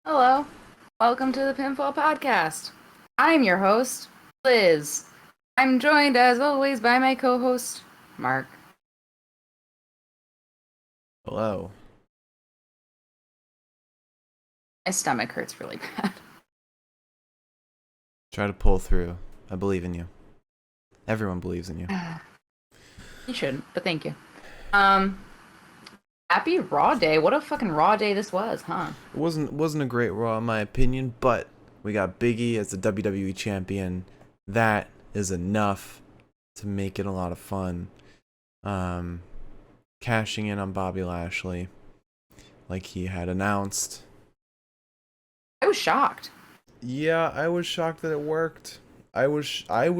Hello, welcome to the Pinfall Podcast. I'm your host, Liz. I'm joined, as always, by my co-host, Mark. Hello. My stomach hurts really bad. Try to pull through. I believe in you. Everyone believes in you. You shouldn't, but thank you. Happy Raw Day. What a fucking Raw day this was, huh? It wasn't a great Raw in my opinion, but we got Biggie as the WWE champion. That is enough to make it a lot of fun. Cashing in on Bobby Lashley, like he had announced. I was shocked. Yeah, I was shocked that it worked. I was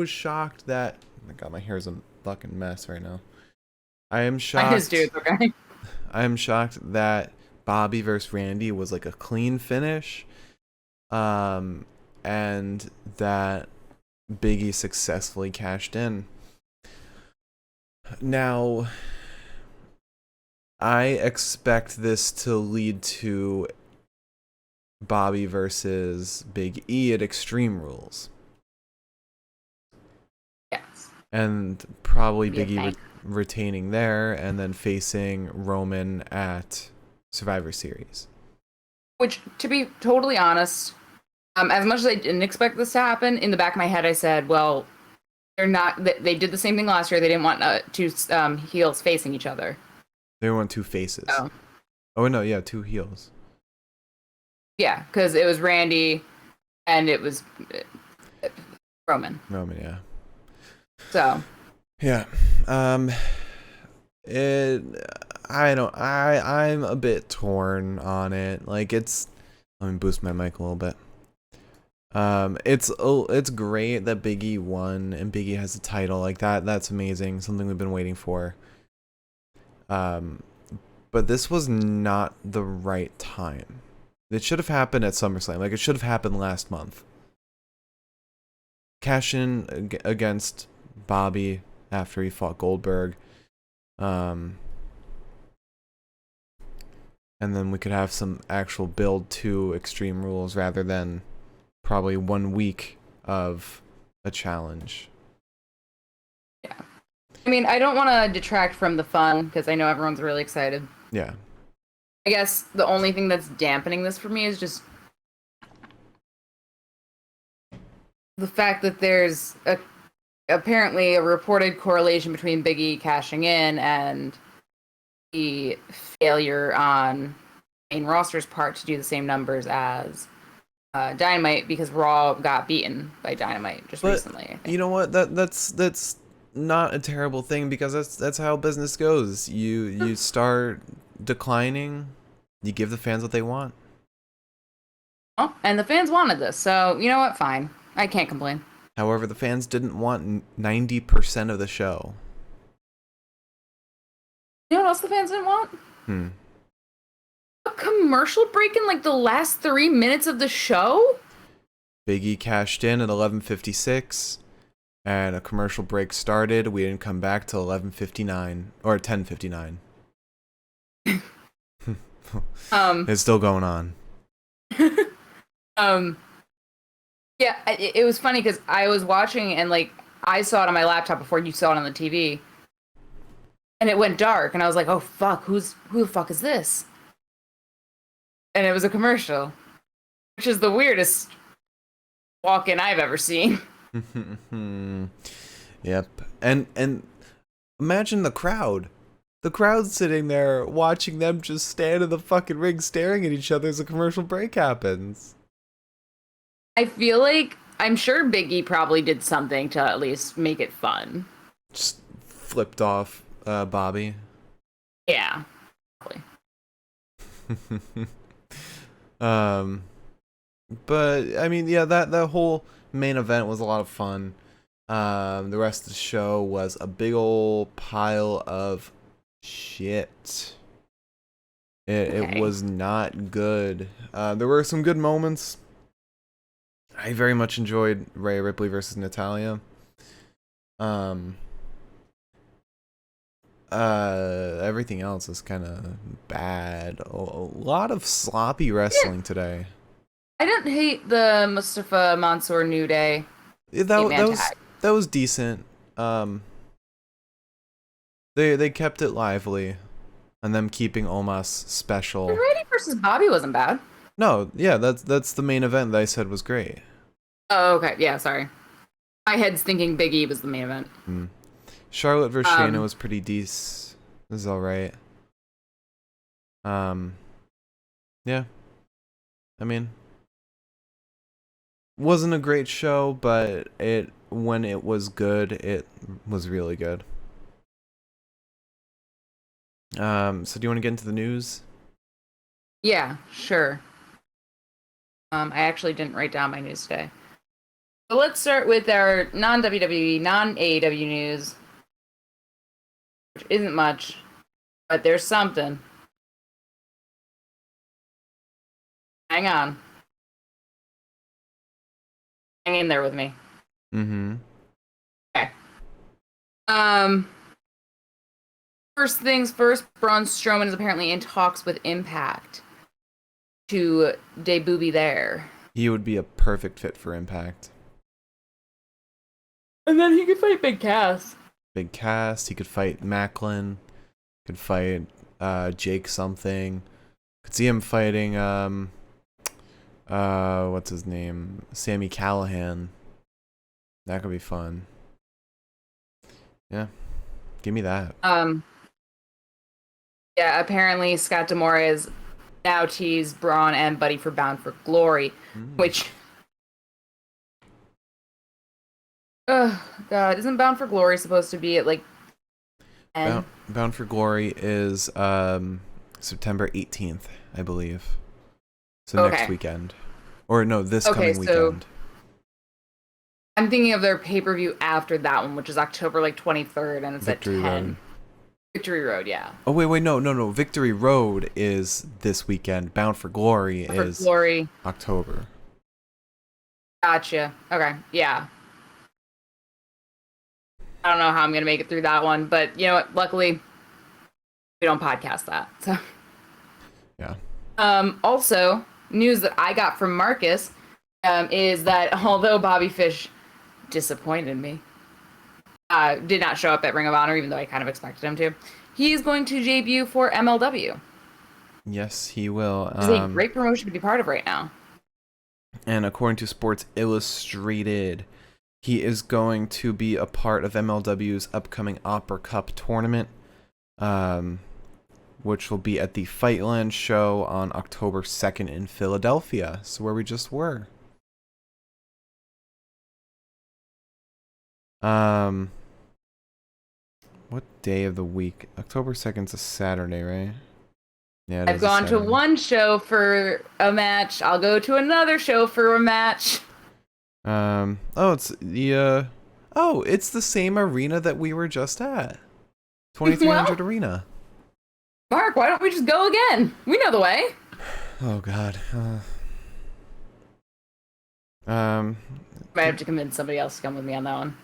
shocked that. Oh my God, my hair's a fucking mess right now. I am I just do shocked. it, okay? I am shocked that Bobby versus Randy was like a clean finish. And that Biggie successfully cashed in. Now, I expect this to lead to Bobby versus Big E at Extreme Rules. Yes. And probably Be a Big E thing. retaining there and then facing Roman at Survivor Series. Which, to be totally honest, as much as I didn't expect this to happen, in the back of my head I said, well, they're not. They did the same thing last year. They didn't want two heels facing each other. They want two faces. So, Oh, no, yeah, two heels. yeah, because it was Randy and it was Roman. Roman, yeah. So Yeah. It. I'm a bit torn on it. Like it's. Let me boost my mic a little bit. It's great that Biggie won and Biggie has a title like that. That's amazing. Something we've been waiting for. But this was not the right time. It should have happened at SummerSlam. Like it should have happened last month. Cash in against Bobby after he fought Goldberg. And then we could have some actual build to Extreme Rules rather than probably 1 week of a challenge. yeah, I mean, I don't want to detract from the fun because I know everyone's really excited. Yeah. I guess the only thing that's dampening this for me is just the fact that there's apparently a reported correlation between Biggie cashing in and the failure on main roster's part to do the same numbers as Dynamite because Raw got beaten by Dynamite just recently. I think. You know what? That's not a terrible thing because that's how business goes. You start declining, you give the fans what they want. Oh, and the fans wanted this, so you know what? Fine, I can't complain. However, the fans didn't want 90% of the show. You know what else the fans didn't want? Hmm. A commercial break in like the last 3 minutes of the show? Biggie cashed in at 11:56, and a commercial break started. We didn't come back till 11:59 or 10:59. It's still going on. um, yeah, it was funny because I was watching and like I saw it on my laptop before you saw it on the TV, and it went dark, and I was like, "Oh fuck, who the fuck is this?" And it was a commercial, which is the weirdest walk-in I've ever seen. Yep. And imagine the crowd. The crowd's sitting there watching them just stand in the fucking ring staring at each other as a commercial break happens. I feel like I'm sure Biggie probably did something to at least make it fun. Just flipped off Bobby. Yeah. Probably. But I mean, yeah, that whole main event was a lot of fun. The rest of the show was a big old pile of shit. It was not good. There were some good moments. I very much enjoyed Ray Ripley versus Natalya. Everything else is kind of bad. A lot of sloppy wrestling today. I didn't hate the Mustafa Mansoor New Day That 8-man tag. that was decent. Um, they kept it lively, and them keeping Omos special. Brady versus Bobby wasn't bad. No, yeah, that's the main event that I said was great. Oh, okay. Yeah, sorry. My head's thinking Big E was the main event. Mm. Charlotte versus Shayna Um, was pretty decent. This is all right. Um, yeah. I mean, wasn't a great show, but it when it was good, it was really good. So do you want to get into the news? yeah, sure. I actually didn't write down my news today. So let's start with our non-WWE, non-AEW news, which isn't much, but there's something. Hang on. Hang in there with me. Mm-hmm. Okay. First things first, Braun Strowman is apparently in talks with Impact to debut there. He would be a perfect fit for Impact. And then he could fight Big Cass. Big cast. He could fight Macklin. Could fight Jake something. Could see him fighting what's his name? Sammy Callahan. That could be fun. Yeah. Give me that. Yeah, apparently Scott D'Amore is now teased Braun and Buddy for Bound for Glory, which oh god, isn't Bound for Glory supposed to be at like Bound for Glory is September 18th, I believe. So okay. Next weekend. Or no, this Okay, coming so weekend. I'm thinking of their pay-per-view after that one, which is October like 23rd, and it's Victory at 10. Road. Victory Road, yeah. Oh wait, no. Victory Road is this weekend. Bound for Glory is Glory. October. Gotcha. Okay, yeah. I don't know how I'm gonna make it through that one, but you know what? Luckily, we don't podcast that. So. Yeah. Also, news that I got from Marcus is that although Bobby Fish disappointed me, did not show up at Ring of Honor, even though I kind of expected him to, he's going to debut for MLW. Yes, he will. Which is a great promotion to be part of right now. And according to Sports Illustrated, he is going to be a part of MLW's upcoming Opera Cup tournament, which will be at the Fightland show on October 2nd in Philadelphia, so where we just were. What day of the week? October 2nd's a Saturday, right? Yeah, I've gone to one show for a match. I'll go to another show for a match. It's the it's the same arena that we were just at. 2300 Arena. Mark, why don't we just go again? We know the way. Oh god. Might have to convince somebody else to come with me on that one.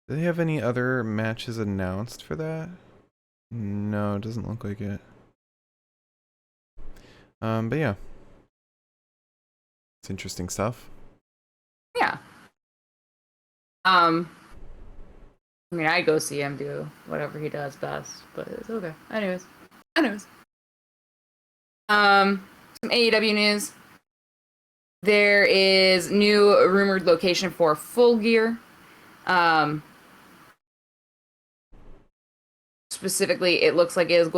Do they have any other matches announced for that? No, it doesn't look like it. But yeah. It's interesting stuff. Yeah. I mean, I go see him do whatever he does best, but it's okay. Anyways. Some AEW news. There is new rumored location for Full Gear. Specifically, it looks like it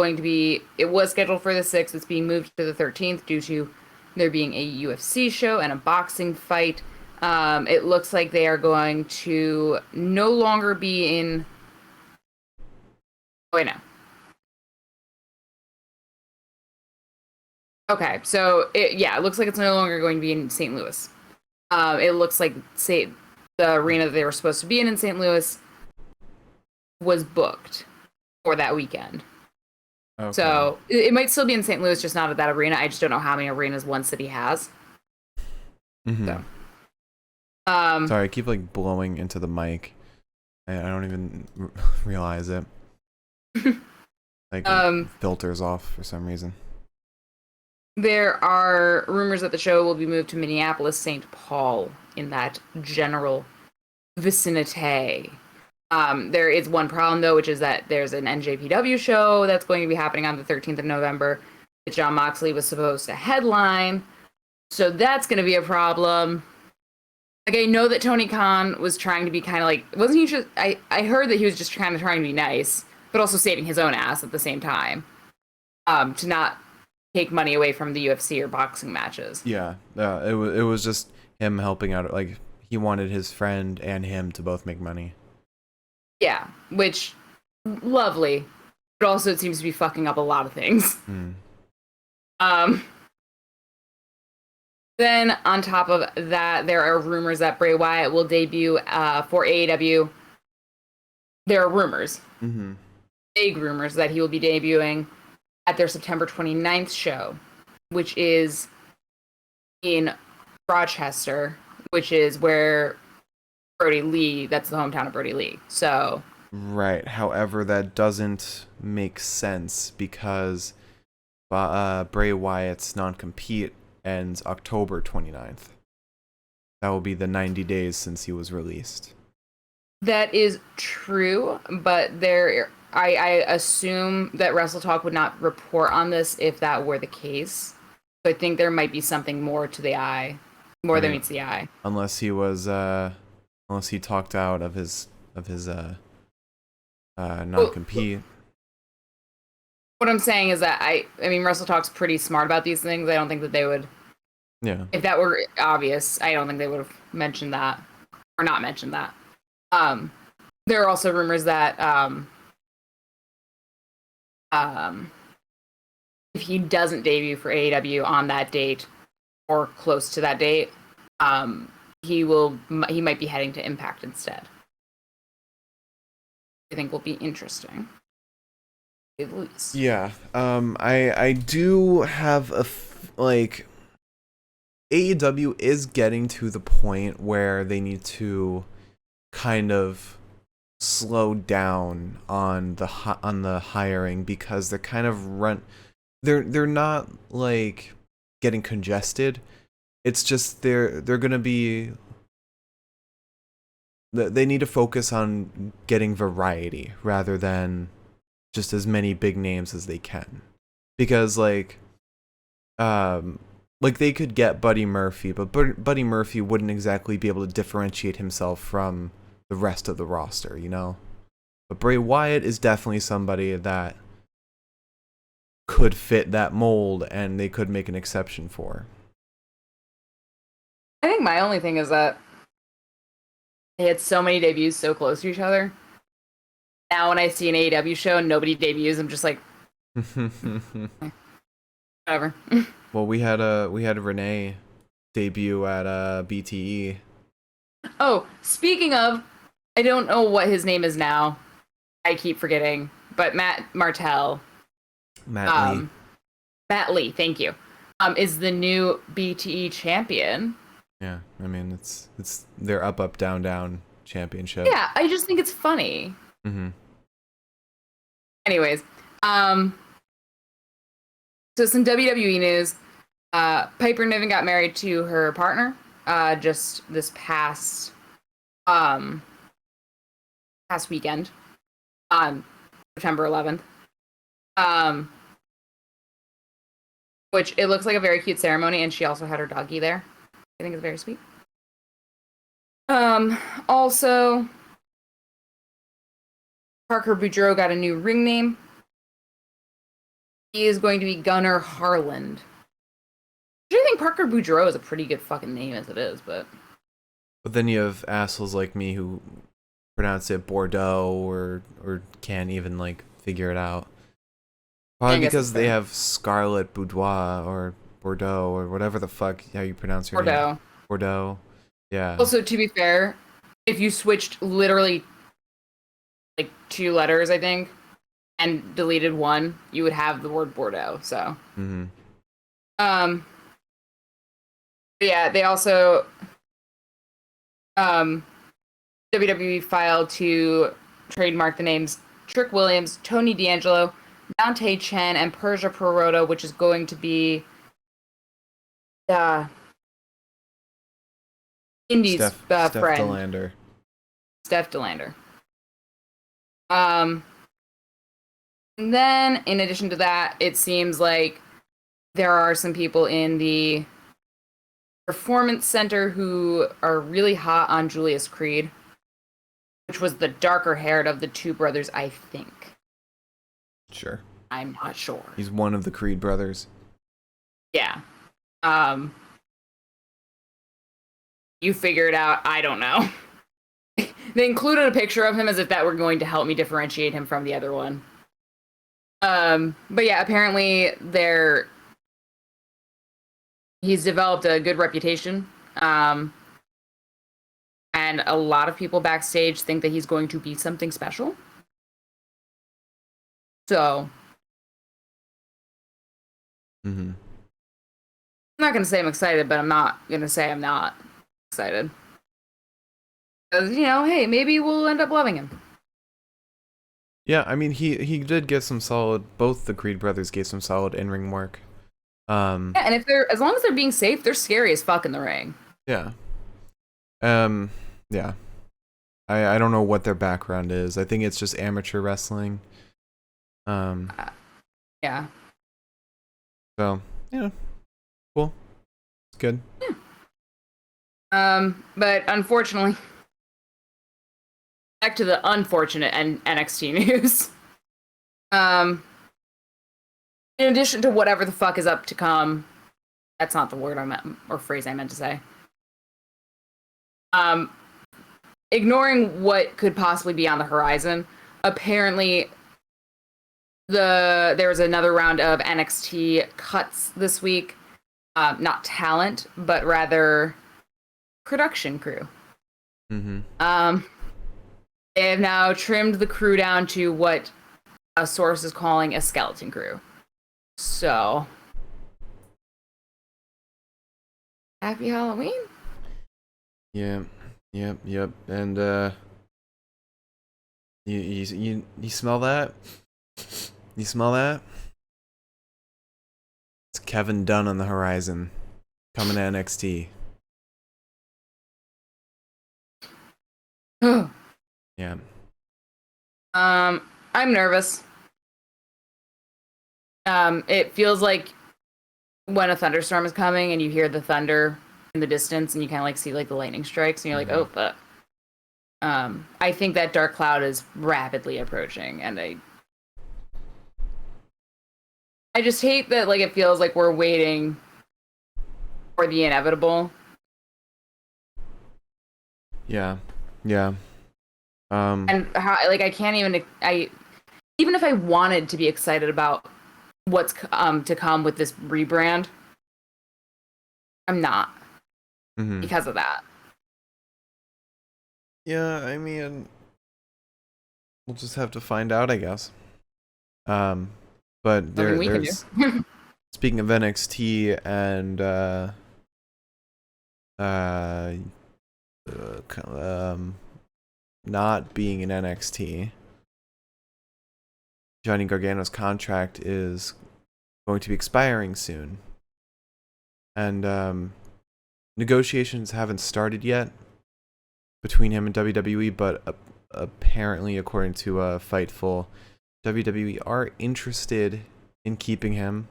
was scheduled for the 6th. It's being moved to the 13th due to there being a UFC show and a boxing fight. It looks like they are going to no longer be in... Wait, no. Okay, so it looks like it's no longer going to be in St. Louis. It looks like the arena that they were supposed to be in St. Louis was booked for that weekend. Okay. So it might still be in St. Louis, just not at that arena. I just don't know how many arenas one city has. Mm-hmm. So, sorry, I keep like blowing into the mic. I don't even realize it. Like filters off for some reason. there are rumors that the show will be moved to Minneapolis, St. Paul, in that general vicinity. There is one problem, though, which is that there's an NJPW show that's going to be happening on the 13th of November that Jon Moxley was supposed to headline. So that's going to be a problem. Like, I know that Tony Khan was trying to be kind of like, wasn't he just, I heard that he was just kind of trying to be nice, but also saving his own ass at the same time, to not take money away from the UFC or boxing matches. Yeah, it was just him helping out. Like, he wanted his friend and him to both make money. Yeah, which, lovely. But also it seems to be fucking up a lot of things. Then, on top of that, there are rumors that Bray Wyatt will debut for AEW. There are rumors. Big rumors that he will be debuting at their September 29th show, which is in Rochester, which is where Brody Lee, that's the hometown of Brody Lee. So. Right. However, that doesn't make sense because Bray Wyatt's non-compete ends October 29th. That will be the 90 days since he was released. That is true, but I assume that Wrestle Talk would not report on this if that were the case. So I think there might be something more to the eye, than meets the eye. Unless he was, unless he talked out of his non-compete. What I'm saying is that I mean, Wrestle Talk's pretty smart about these things. I don't think that they would. Yeah. If that were obvious, I don't think they would have mentioned that or not mentioned that. There are also rumors that if he doesn't debut for AEW on that date or close to that date, he might be heading to Impact instead. I think will be interesting. At least. Yeah. I do have like AEW is getting to the point where they need to kind of slow down on the hiring because they're kind of they're not like getting congested. It's just they're gonna be, they need to focus on getting variety rather than just as many big names as they can, because like they could get Buddy Murphy, but Buddy Murphy wouldn't exactly be able to differentiate himself from the rest of the roster, you know? But Bray Wyatt is definitely somebody that could fit that mold and they could make an exception for. I think my only thing is that they had so many debuts so close to each other. Now when I see an AEW show and nobody debuts, I'm just like, whatever. Well, we had Renee debut at BTE. Oh, speaking of, I don't know what his name is now. I keep forgetting, but Matt Lee, thank you, is the new BTE champion. Yeah, I mean it's their up down down championship. Yeah, I just think it's funny. Anyways, so some WWE news. Piper Niven got married to her partner just this past weekend on September 11th. Which it looks like a very cute ceremony, and she also had her doggy there. I think it's very sweet. Also, Parker Boudreaux got a new ring name. He is going to be Gunnar Harland. I think Parker Boudreaux is a pretty good fucking name as it is, but then you have assholes like me who pronounce it Bordeaux or can't even like figure it out. Probably because they have Scarlett Boudoir or Bordeaux or whatever the fuck how you pronounce your name. Bordeaux. Yeah. Also, to be fair, if you switched literally like 2 letters, I think, and deleted one, you would have the word Bordeaux. So. Yeah, they also WWE filed to trademark the names Trick Williams, Tony D'Angelo, Dante Chen, and Persia Perota, which is going to be uh, Indy's Steph friend, Delander. Steph Delander. Um, and then in addition to that, it seems like there are some people in the performance center who are really hot on Julius Creed, which was the darker haired of the two brothers, I think. Sure. I'm not sure. He's one of the Creed brothers. Yeah. You figure it out. I don't know. They included a picture of him as if that were going to help me differentiate him from the other one. But yeah, apparently he's developed a good reputation. And a lot of people backstage think that he's going to be something special. So I'm not going to say I'm excited, but I'm not going to say I'm not excited. Because, hey, maybe we'll end up loving him. Yeah, I mean, he did get some solid. Both the Creed brothers gave some solid in-ring work. Yeah, and as long as they're being safe, they're scary as fuck in the ring. Yeah. Yeah. I don't know what their background is. I think it's just amateur wrestling. Yeah. So, yeah. Cool. It's good. Yeah. But unfortunately, back to the unfortunate NXT news. In addition to whatever the fuck is up to come, that's not the word I meant, or phrase I meant to say. Ignoring what could possibly be on the horizon, apparently there was another round of NXT cuts this week. Not talent, but rather production crew. They have now trimmed the crew down to what a source is calling a skeleton crew. So, happy Halloween. Yep. And you smell that? You smell that? It's Kevin Dunn on the horizon, coming to NXT. Yeah. I'm nervous. It feels like when a thunderstorm is coming and you hear the thunder in the distance and you kind of like see like the lightning strikes and you're like, oh fuck. I think that dark cloud is rapidly approaching, and I just hate that like it feels like we're waiting for the inevitable. Yeah. And how like I can't even even if I wanted to be excited about what's to come with this rebrand, I'm not because of that. Yeah, I mean, we'll just have to find out, I guess. But there's speaking of NXT and not being in NXT, Johnny Gargano's contract is going to be expiring soon, and negotiations haven't started yet between him and WWE, but apparently, according to Fightful, WWE are interested in keeping him,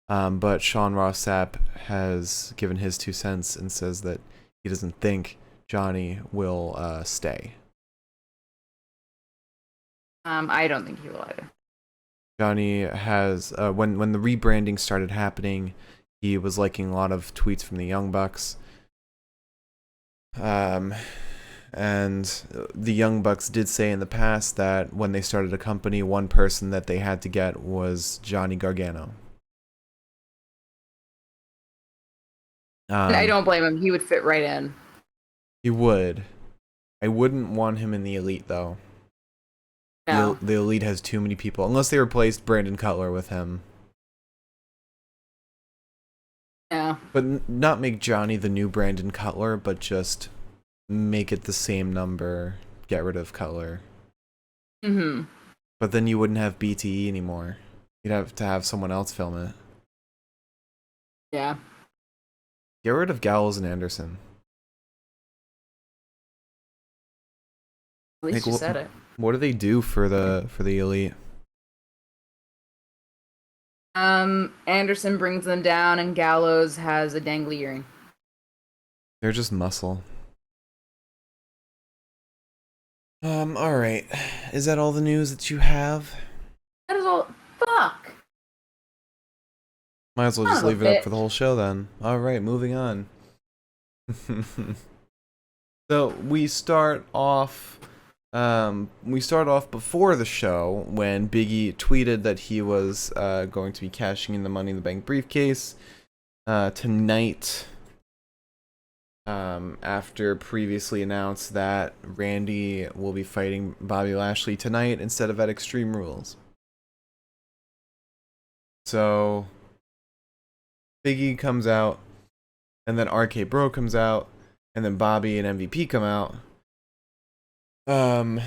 but Sean Ross Sapp has given his 2 cents and says that he doesn't think Johnny will stay. I don't think he will either. Johnny has when the rebranding started happening, he was liking a lot of tweets from the Young Bucks. And the Young Bucks did say in the past that when they started a company, one person that they had to get was Johnny Gargano. And I don't blame him. He would fit right in. He would. I wouldn't want him in the Elite, though. No. The Elite has too many people. Unless they replaced Brandon Cutler with him. Yeah. But not make Johnny the new Brandon Cutler, but just make it the same number. Get rid of Cutler. But then you wouldn't have BTE anymore. You'd have to have someone else film it. Yeah. Get rid of Gallows and Anderson. At least Like, you said it. what do they do for the Elite? Anderson brings them down, and Gallows has a dangly earring. They're just muscle. All right. Is that all the news that you have? That is all. Fuck. Might as well Son just of a leave it up for the bitch. whole show then. All right, moving on. So we start off. Before the show when Biggie tweeted that he was going to be cashing in the Money in the Bank briefcase tonight. After previously announced that Randy will be fighting Bobby Lashley tonight instead of at Extreme Rules. So Biggie comes out, and then RK Bro comes out, and then Bobby and MVP come out. And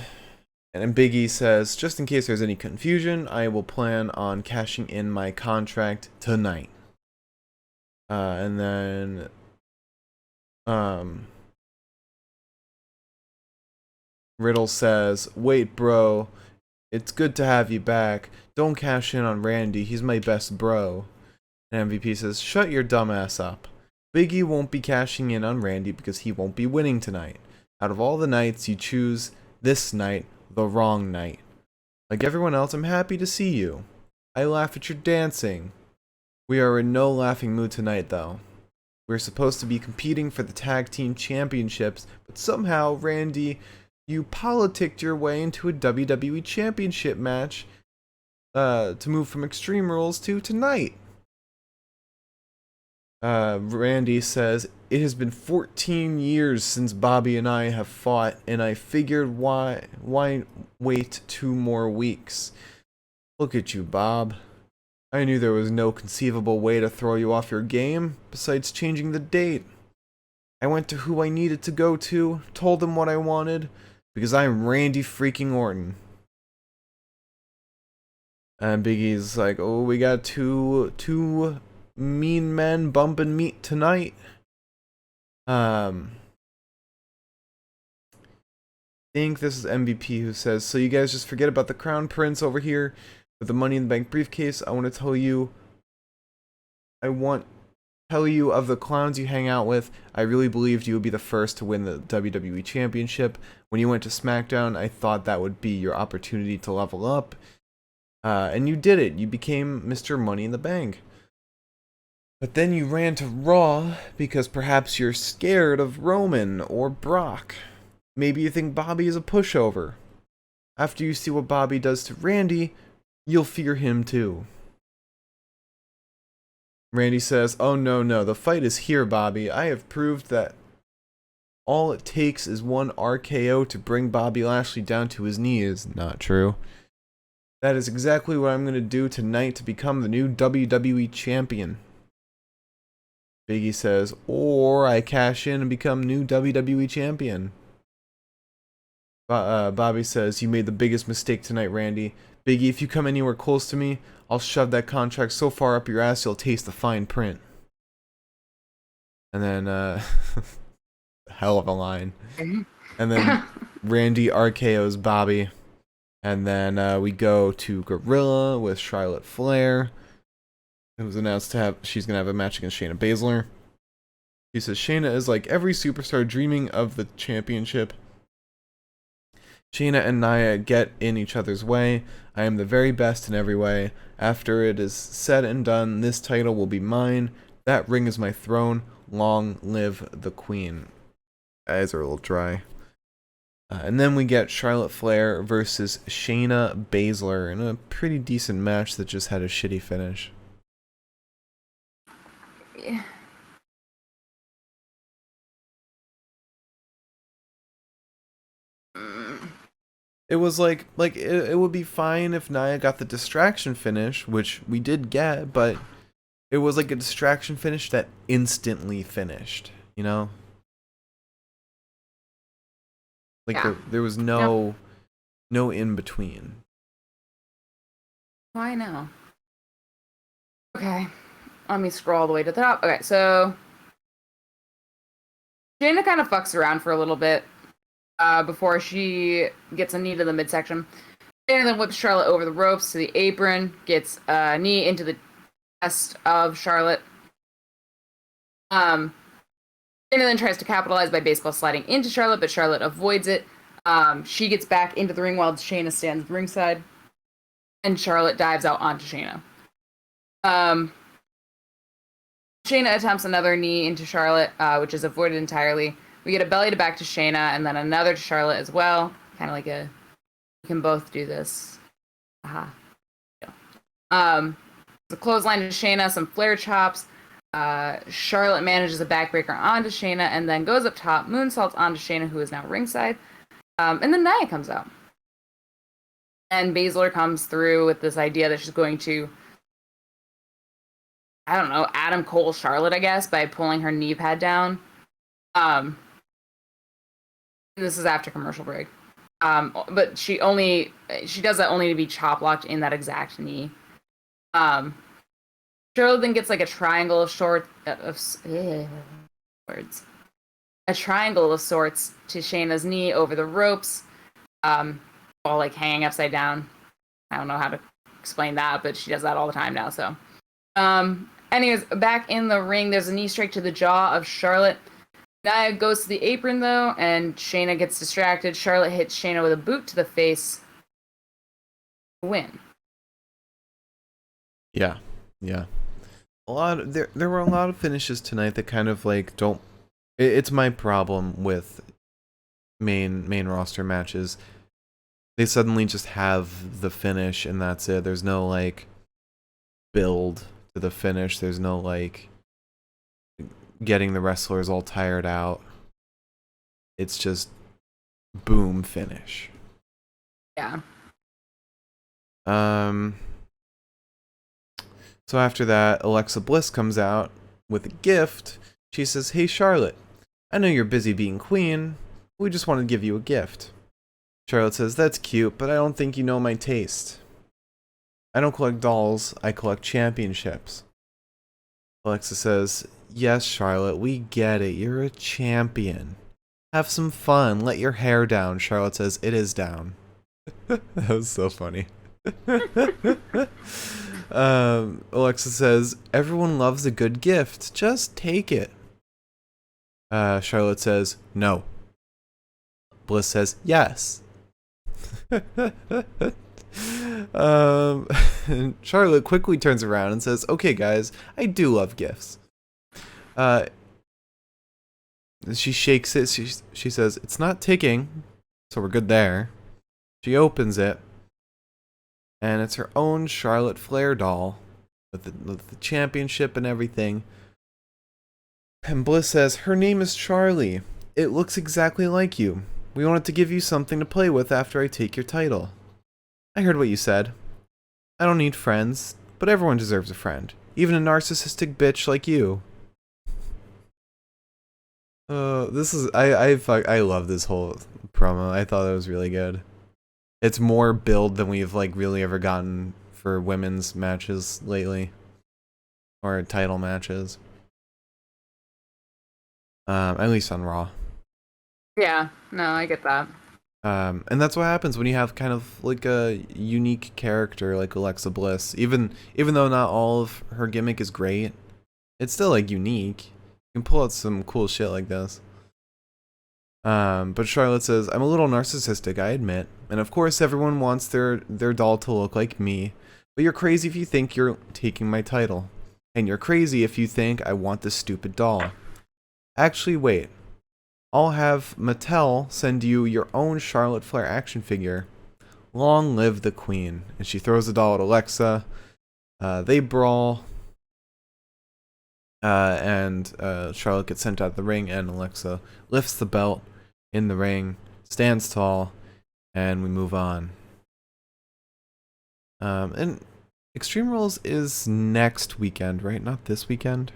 then Biggie says, just in case there's any confusion, I will plan on cashing in my contract tonight. And then Riddle says, wait, bro, it's good to have you back. Don't cash in on Randy, he's my best bro. And MVP says, shut your dumb ass up. Biggie won't be cashing in on Randy because he won't be winning tonight. Out of all the nights, you choose this night, the wrong night. Like everyone else, I'm happy to see you. I laugh at your dancing. We are in no laughing mood tonight, though. We're supposed to be competing for the tag team championships, but somehow, Randy, you politicked your way into a WWE championship match to move from Extreme Rules to tonight. Randy says, it has been 14 years since Bobby and I have fought, and I figured why wait 2 more weeks. Look at you, Bob. I knew there was no conceivable way to throw you off your game, besides changing the date. I went to who I needed to go to, told them what I wanted, because I'm Randy freaking Orton. And Biggie's like, oh, we got two mean men bumping meat tonight. I think this is MVP who says, so you guys just forget about the Crown Prince over here with the Money in the Bank briefcase. I want to tell you of the clowns you hang out with. I really believed you would be the first to win the WWE Championship. When you went to SmackDown, I thought that would be your opportunity to level up. And you did it. You became Mr. Money in the Bank. But then you ran to Raw because perhaps you're scared of Roman or Brock. Maybe you think Bobby is a pushover. After you see what Bobby does to Randy, you'll fear him too. Randy says, oh no, the fight is here, Bobby. I have proved that all it takes is one RKO to bring Bobby Lashley down to his knees. Not true. That is exactly what I'm going to do tonight to become the new WWE Champion. Biggie says, or I cash in and become new WWE Champion. Bobby says, you made the biggest mistake tonight, Randy. Biggie, if you come anywhere close to me, I'll shove that contract so far up your ass you'll taste the fine print. And then, hell of a line. And then Randy RKO's Bobby. And then we go to Gorilla with Charlotte Flair. It was announced she's going to have a match against Shayna Basler. He says, Shayna is like every superstar dreaming of the championship. Shayna and Nia get in each other's way. I am the very best in every way. After it is said and done, this title will be mine. That ring is my throne. Long live the queen. Eyes are a little dry. And then we get Charlotte Flair versus Shayna Basler in a pretty decent match that just had a shitty finish. Yeah. It was like it would be fine if Nia got the distraction finish, which we did get, but it was like a distraction finish that instantly finished, you know? Like Yeah. there was no in between. Why now? Okay. Let me scroll all the way to the top. Okay, so Shayna kind of fucks around for a little bit before she gets a knee to the midsection. Shayna then whips Charlotte over the ropes to the apron, gets a knee into the chest of Charlotte. Shayna then tries to capitalize by baseball sliding into Charlotte, but Charlotte avoids it. She gets back into the ring while Shayna stands ringside, and Charlotte dives out onto Shayna. Shayna attempts another knee into Charlotte, which is avoided entirely. We get a belly to back to Shayna, and then another to Charlotte as well. Kind of like a, we can both do this. Aha. The clothesline to Shayna, some Flair chops. Charlotte manages a backbreaker onto Shayna, and then goes up top, moonsaults onto Shayna, who is now ringside. And then Nia comes out. And Basler comes through with this idea that she's going to, I don't know, Adam Cole Charlotte, I guess, by pulling her knee pad down. This is after commercial break. But she does that only to be chop locked in that exact knee. Charlotte then gets like a triangle of a triangle of sorts to Shayna's knee over the ropes, while like hanging upside down. I don't know how to explain that, but she does that all the time now. So, anyways, back in the ring, there's a knee strike to the jaw of Charlotte. Nia goes to the apron though, and Shayna gets distracted. Charlotte hits Shayna with a boot to the face. Win. Yeah. There were a lot of finishes tonight that kind of like don't. It's my problem with main roster matches. They suddenly just have the finish and that's it. There's no like build to the finish. There's no like getting the wrestlers all tired out. It's just boom, finish. Yeah. So after that, Alexa Bliss comes out with a gift. She says, "Hey Charlotte, I know you're busy being queen. We just want to give you a gift." Charlotte says, "That's cute, but I don't think you know my taste. I don't collect dolls, I collect championships." Alexa says, "Yes, Charlotte, we get it. You're a champion. Have some fun. Let your hair down." Charlotte says, "It is down." That was so funny. Alexa says, "Everyone loves a good gift. Just take it." Charlotte says, "No." Bliss says, "Yes." Charlotte quickly turns around and says, "Okay, guys, I do love gifts." She shakes it. She says, "It's not ticking, so we're good there." She opens it, and it's her own Charlotte Flair doll with the championship and everything. And Bliss says, "Her name is Charlie. It looks exactly like you. We wanted to give you something to play with after I take your title. I heard what you said. I don't need friends, but everyone deserves a friend. Even a narcissistic bitch like you." I love this whole promo. I thought it was really good. It's more build than we've like really ever gotten for women's matches lately, or title matches. At least on Raw. Yeah, no, I get that. And that's what happens when you have kind of like a unique character like Alexa Bliss. Even though not all of her gimmick is great, it's still like unique. You can pull out some cool shit like this. But Charlotte says, "I'm a little narcissistic, I admit. And of course everyone wants their doll to look like me. But you're crazy if you think you're taking my title. And you're crazy if you think I want this stupid doll. Actually, wait. I'll have Mattel send you your own Charlotte Flair action figure. Long live the queen." And she throws the doll at Alexa. They brawl. And Charlotte gets sent out of the ring, and Alexa lifts the belt in the ring, stands tall, and we move on. And Extreme Rules is next weekend, right? Not this weekend?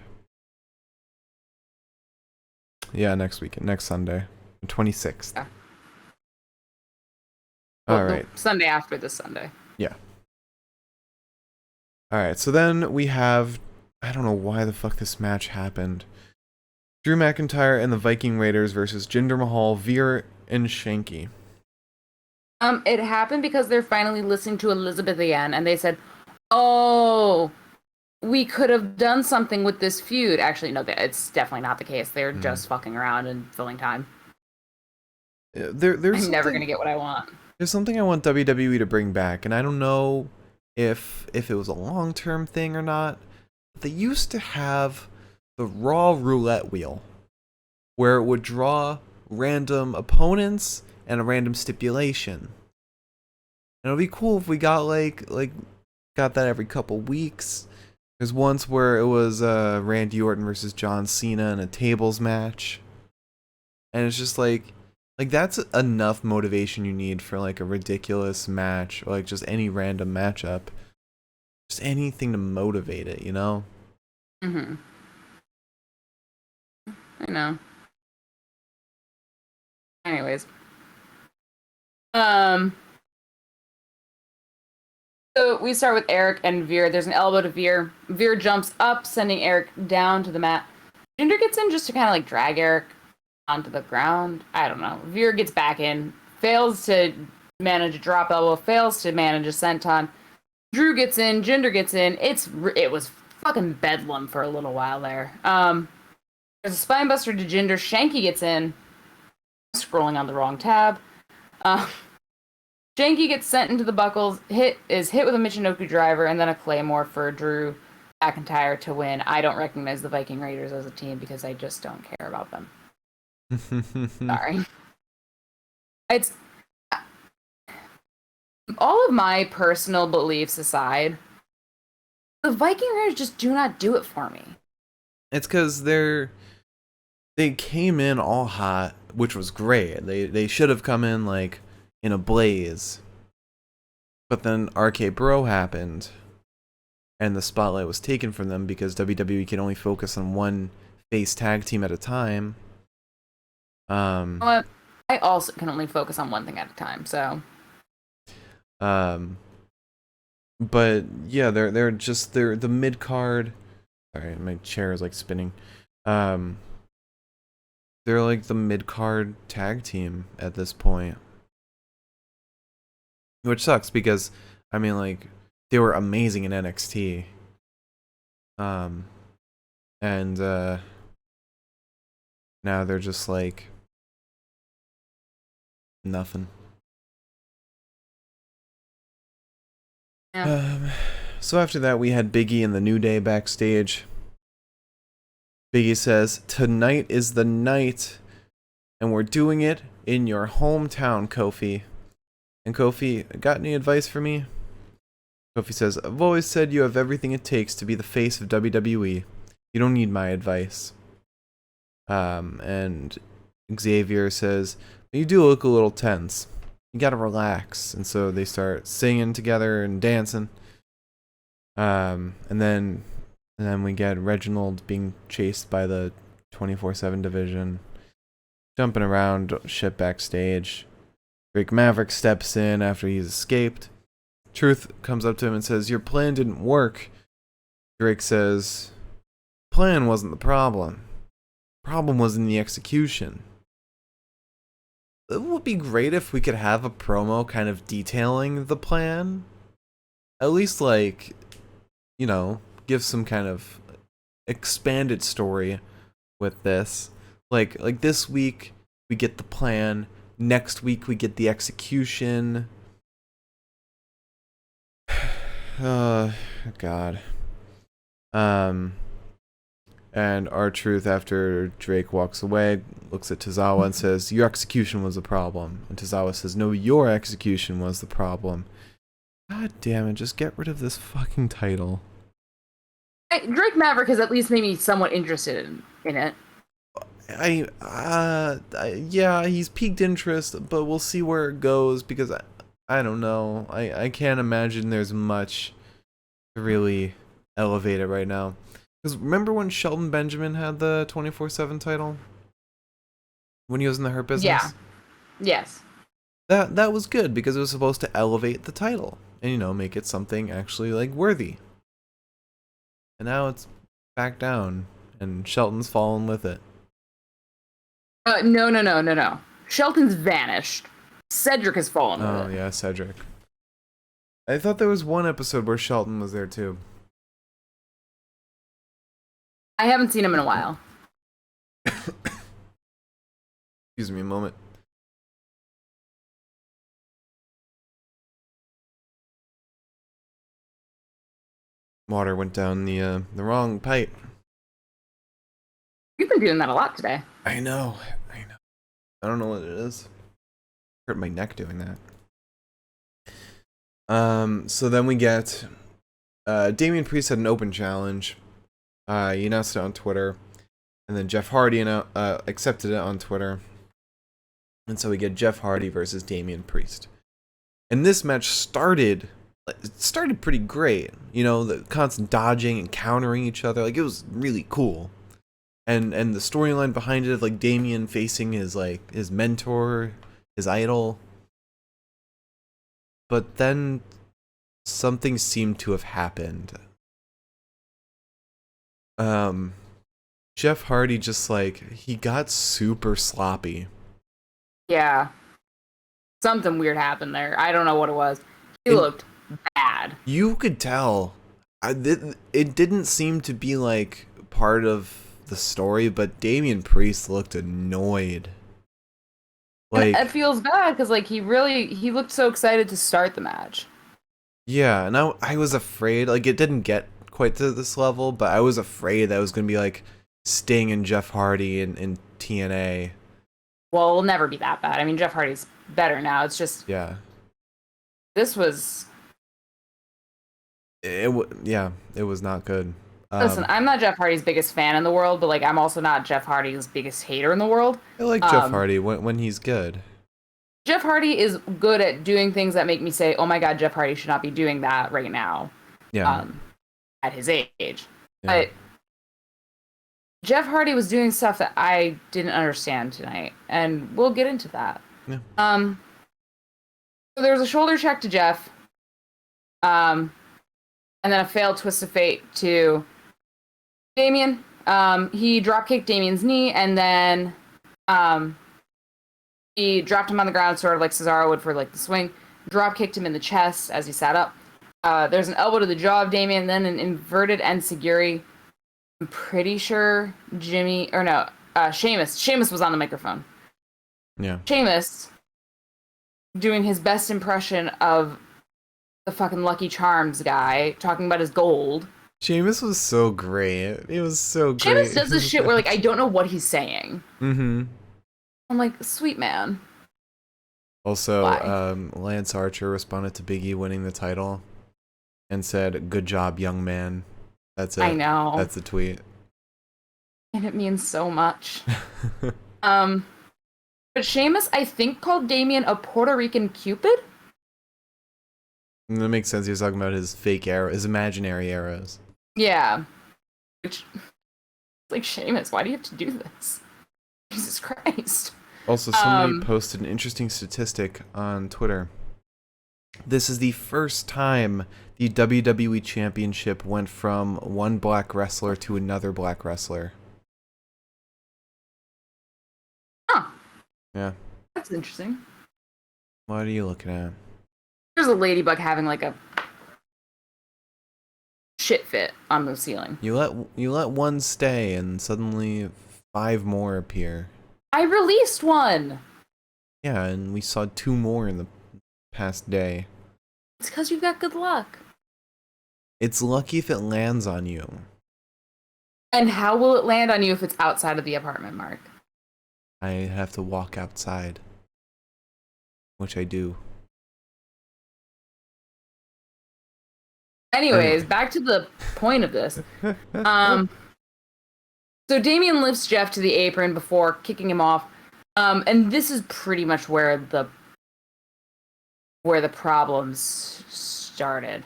Yeah, next weekend. Next Sunday. 26th. Yeah. Well, Alright. Sunday after this Sunday. Yeah. Alright, so then we have... I don't know why the fuck this match happened. Drew McIntyre and the Viking Raiders versus Jinder Mahal, Veer, and Shanky. It happened because they're finally listening to Elizabeth again, and they said, "Oh, we could have done something with this feud." Actually, no, it's definitely not the case. They're just fucking around and filling time. There's I'm never gonna get what I want. There's something I want WWE to bring back, and I don't know if it was a long-term thing or not. They used to have the Raw roulette wheel, where it would draw random opponents and a random stipulation. And it'd be cool if we got got that every couple weeks. There's once where it was Randy Orton versus John Cena in a tables match, and it's just like that's enough motivation you need for like a ridiculous match or like just any random matchup, just anything to motivate it, you know? Mm-hmm. I know. Anyways. So we start with Eric and Veer. There's an elbow to Veer. Veer jumps up, sending Eric down to the mat. Jinder gets in just to kind of like drag Eric onto the ground. I don't know. Veer gets back in, fails to manage a drop elbow, fails to manage a senton. Drew gets in, Jinder gets in. It was fucking bedlam for a little while there. There's a spinebuster to Jinder. Shanky gets in. Scrolling on the wrong tab. Shanky gets sent into the buckles, is hit with a Michinoku driver, and then a Claymore for Drew McIntyre to win. I don't recognize the Viking Raiders as a team because I just don't care about them. Sorry. It's all of my personal beliefs aside, the Viking Raiders just do not do it for me. It's because they came in all hot, which was great. They should have come in like in a blaze. But then RK Bro happened, and the spotlight was taken from them because WWE can only focus on one face tag team at a time. Well, I also can only focus on one thing at a time, so. But yeah, they're the mid card. Sorry, my chair is like spinning. They're like the mid card tag team at this point, which sucks because I mean like they were amazing in NXT. And now they're just like nothing. Yeah. So after that, we had Biggie and the New Day backstage. Biggie says, "Tonight is the night, and we're doing it in your hometown, Kofi." And Kofi, got any advice for me? Kofi says, "I've always said you have everything it takes to be the face of WWE. You don't need my advice." And Xavier says, "You do look a little tense. You gotta relax." And so they start singing together and dancing. And then we get Reginald being chased by the 24/7 division, jumping around shit backstage. Drake Maverick steps in after he's escaped. Truth comes up to him and says, "Your plan didn't work." Drake says, "Plan wasn't the problem. Problem was in the execution." It would be great if we could have a promo kind of detailing the plan. At least like, you know, give some kind of expanded story with this. Like this week we get the plan, next week we get the execution. God. And R-Truth, after Drake walks away, looks at Tozawa and says, "Your execution was the problem." And Tozawa says, "No, your execution was the problem." God damn it, just get rid of this fucking title. Drake Maverick has at least made me somewhat interested in it. Yeah, he's piqued interest, but we'll see where it goes because I don't know. I can't imagine there's much to really elevate it right now. Because remember when Shelton Benjamin had the 24/7 title? When he was in the Hurt Business? Yeah. Yes. That was good because it was supposed to elevate the title and, you know, make it something actually like worthy. And now it's back down and Shelton's fallen with it. No. Shelton's vanished. Cedric has fallen with Oh it. yeah, Cedric. I thought there was one episode where Shelton was there too. I haven't seen him in a while. Excuse me a moment. Water went down the wrong pipe. You've been doing that a lot today. I know. I don't know what it is. Hurt my neck doing that. So then we get Damian Priest had an open challenge. He announced it on Twitter, and then Jeff Hardy accepted it on Twitter. And so we get Jeff Hardy versus Damian Priest. And this match started pretty great. You know, the constant dodging and countering each other. Like, it was really cool. And the storyline behind it, like Damien facing his mentor, his idol. But then something seemed to have happened. Jeff Hardy just he got super sloppy. Yeah. Something weird happened there. I don't know what it was. He looked bad. You could tell. It didn't seem to be part of the story, but Damian Priest looked annoyed. It feels bad because he looked so excited to start the match. Yeah, and I was afraid, it didn't get quite to this level, but I was afraid that it was going to be Sting and Jeff Hardy in TNA. Well, it'll never be that bad. I mean, Jeff Hardy's better now. It's just... Yeah. This was... It was not good. Listen, I'm not Jeff Hardy's biggest fan in the world, but I'm also not Jeff Hardy's biggest hater in the world. I like Jeff Hardy when he's good. Jeff Hardy is good at doing things that make me say, "Oh my God, Jeff Hardy should not be doing that right now." Yeah. At his age, yeah. But Jeff Hardy was doing stuff that I didn't understand tonight, and we'll get into that. Yeah. So there was a shoulder check to Jeff, and then a failed twist of fate to Damien. He dropkicked Damien's knee, and then he dropped him on the ground, sort of like Cesaro would for the swing. Dropkicked him in the chest as he sat up. There's an elbow to the jaw of Damien, then an inverted enziguri. I'm pretty sure Sheamus was on the microphone. Yeah. Sheamus doing his best impression of the fucking Lucky Charms guy, talking about his gold. Sheamus was so great. It was so great. Sheamus does this shit where I don't know what he's saying. Mm-hmm. I'm sweet man. Also, Lance Archer responded to Biggie winning the title and said, "Good job, young man." That's it. I know. That's the tweet. And it means so much. But Sheamus, I think, called Damien a Puerto Rican Cupid. And that makes sense. He was talking about his fake arrow, his imaginary arrows. Yeah. Which, Sheamus, why do you have to do this? Jesus Christ. Also, somebody posted an interesting statistic on Twitter. This is the first time the WWE Championship went from one black wrestler to another black wrestler. Huh. Yeah. That's interesting. What are you looking at? There's a ladybug having a shit fit on the ceiling. You let one stay and suddenly 5 more appear. I released one! Yeah, and we saw 2 more in the past day. It's because you've got good luck. It's lucky if it lands on you. And how will it land on you if it's outside of the apartment, Mark? I have to walk outside. Which I do. Anyways, back to the point of this. So Damien lifts Jeff to the apron before kicking him off. And this is pretty much where the problems started.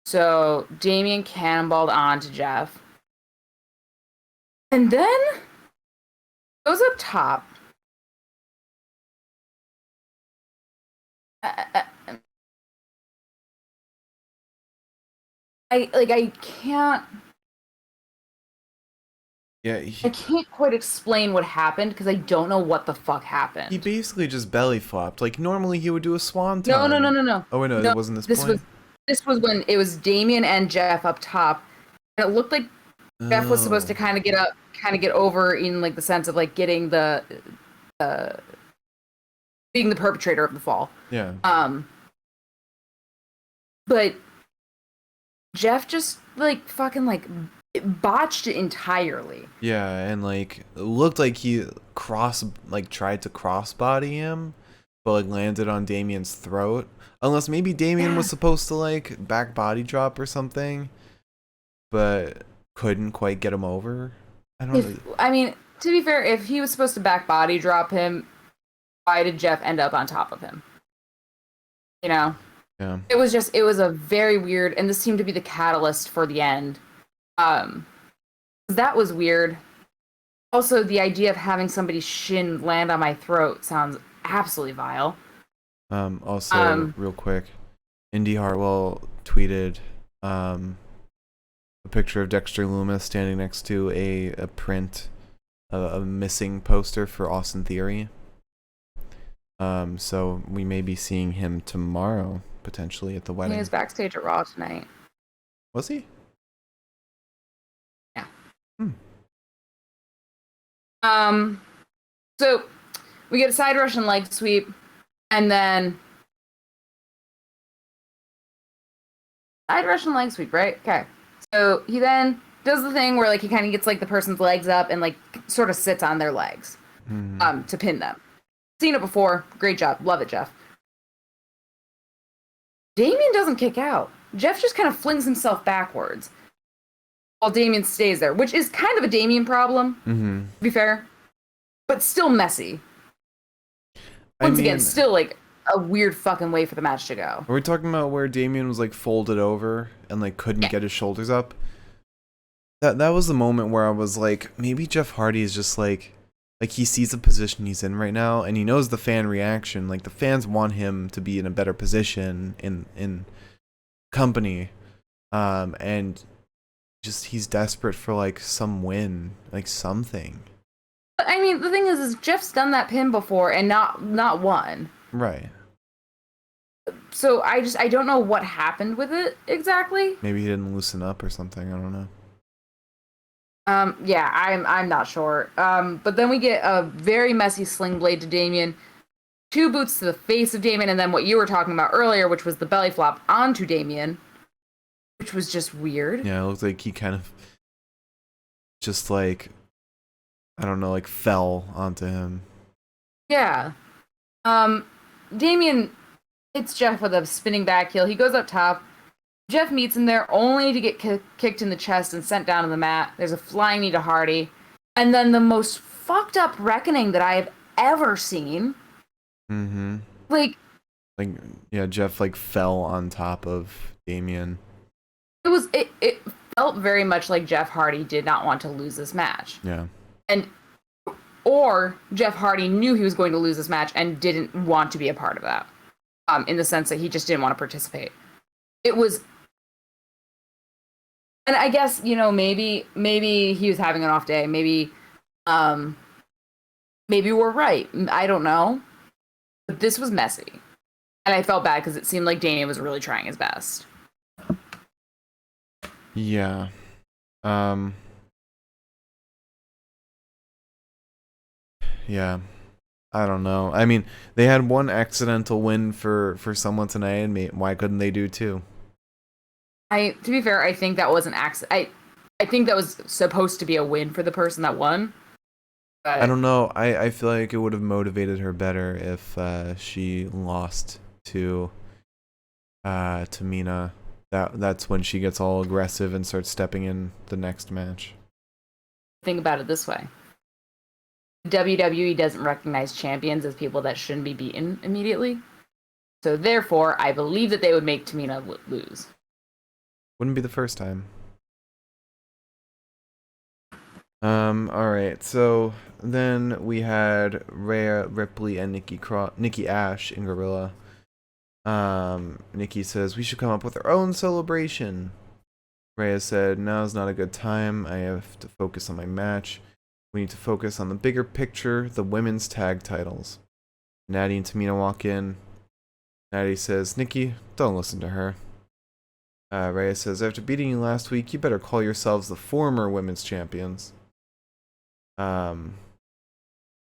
So Damien cannonballed on to Jeff. And then goes up top. I can't. Yeah, I can't quite explain what happened because I don't know what the fuck he happened. basically just belly flopped. Like normally he would do a No, no, no, swanton. no, no. Oh wait, no, it No, wasn't this this was point. this was when it was Damien and Jeff up top. And it looked like Jeff was supposed to Oh, kind of get up, kind of get over in like the sense of like getting the uh being the perpetrator of the fall. yeah. But Jeff just like fucking like botched it entirely. Yeah, and like it looked like he tried to crossbody him, but like landed on Damien's throat. Unless maybe Damien Yeah. was supposed to like back body drop or something, but couldn't quite get him over. I don't know. I mean, to be fair, if he was supposed to back body drop him, why did Jeff end up on top of him? You know? Yeah. It was a very weird, and this seemed to be the catalyst for the end. That was weird. Also, the idea of having somebody's shin land on my throat sounds absolutely vile. Also, real quick, Indy Hartwell tweeted a picture of Dexter Lumis standing next to a print, a missing poster for Austin Theory. So we may be seeing him tomorrow, potentially at the wedding. He was backstage at Raw tonight. Was he? Yeah. Hmm. So we get a side Russian leg sweep, and then side Russian leg sweep, right? Okay. So he then does the thing where like he kind of gets like the person's legs up and like sort of sits on their legs, to pin them. Seen it before. Great job. Love it, Jeff. Damien doesn't kick out. Jeff just kind of flings himself backwards while Damien stays there, which is kind of a Damien problem, to be fair, but still messy. Once again, still like a weird fucking way for the match to go. Are we talking about where Damien was like folded over and like couldn't get his shoulders up? That was the moment where I was like, maybe Jeff Hardy is just like he sees the position he's in right now and he knows the fan reaction. Like the fans want him to be in a better position in company. And just he's desperate for like some win, like something. I mean, the thing is Jeff's done that pin before and not won. Right. So I don't know what happened with it exactly. Maybe he didn't loosen up or something. I don't know. Yeah, I'm not sure. But then we get a very messy sling blade to Damien, 2 boots to the face of Damien, and then what you were talking about earlier, which was the belly flop onto Damien, which was just weird. Yeah, it looks like he kind of just like, I don't know, like fell onto him. Yeah. Damien hits Jeff with a spinning back heel. He goes up top. Jeff meets him there only to get kicked in the chest and sent down to the mat. There's a flying knee to Hardy. And then the most fucked up reckoning that I have ever seen. Mm-hmm. Like, yeah, Jeff like fell on top of Damien. It felt very much like Jeff Hardy did not want to lose this match. Yeah. Or Jeff Hardy knew he was going to lose this match and didn't want to be a part of that. In the sense that he just didn't want to participate. It was, and I guess, you know, maybe he was having an off day. Maybe we're right. I don't know. But this was messy. And I felt bad because it seemed like Damien was really trying his best. Yeah. Yeah. I don't know. I mean, they had one accidental win for someone tonight, and why couldn't they do 2? To be fair, I think that was an accident. I think that was supposed to be a win for the person that won. But I don't know. I feel like it would have motivated her better if she lost to Tamina. That's when she gets all aggressive and starts stepping in the next match. Think about it this way. WWE doesn't recognize champions as people that shouldn't be beaten immediately. So therefore, I believe that they would make Tamina lose. Wouldn't be the first time. Alright, so then we had Rare Ripley and Nikki Ash in Gorilla. Nikki says we should come up with our own celebration. Rhea said, now's not a good time. I have to focus on my match. We need to focus on the bigger picture, the women's tag titles. Natty and Tamina walk in. Natty says, Nikki, don't listen to her. Rhea says, after beating you last week, you better call yourselves the former women's champions. I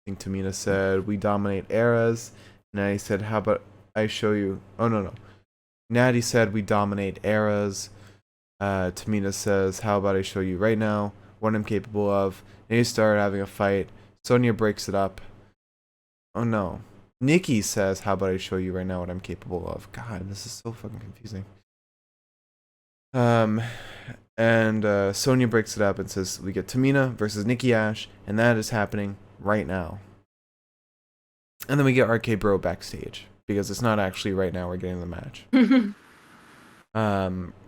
think Tamina said, we dominate eras. Natty said, how about I show you? Oh, no. Natty said, we dominate eras. Tamina says, how about I show you right now what I'm capable of? And they start having a fight. Sonya breaks it up. Oh, no. Nikki says, how about I show you right now what I'm capable of? God, this is so fucking confusing. And Sonya breaks it up and says, we get Tamina versus Nikki Ash, and that is happening right now. And then we get RK Bro backstage, because it's not actually right now we're getting the match.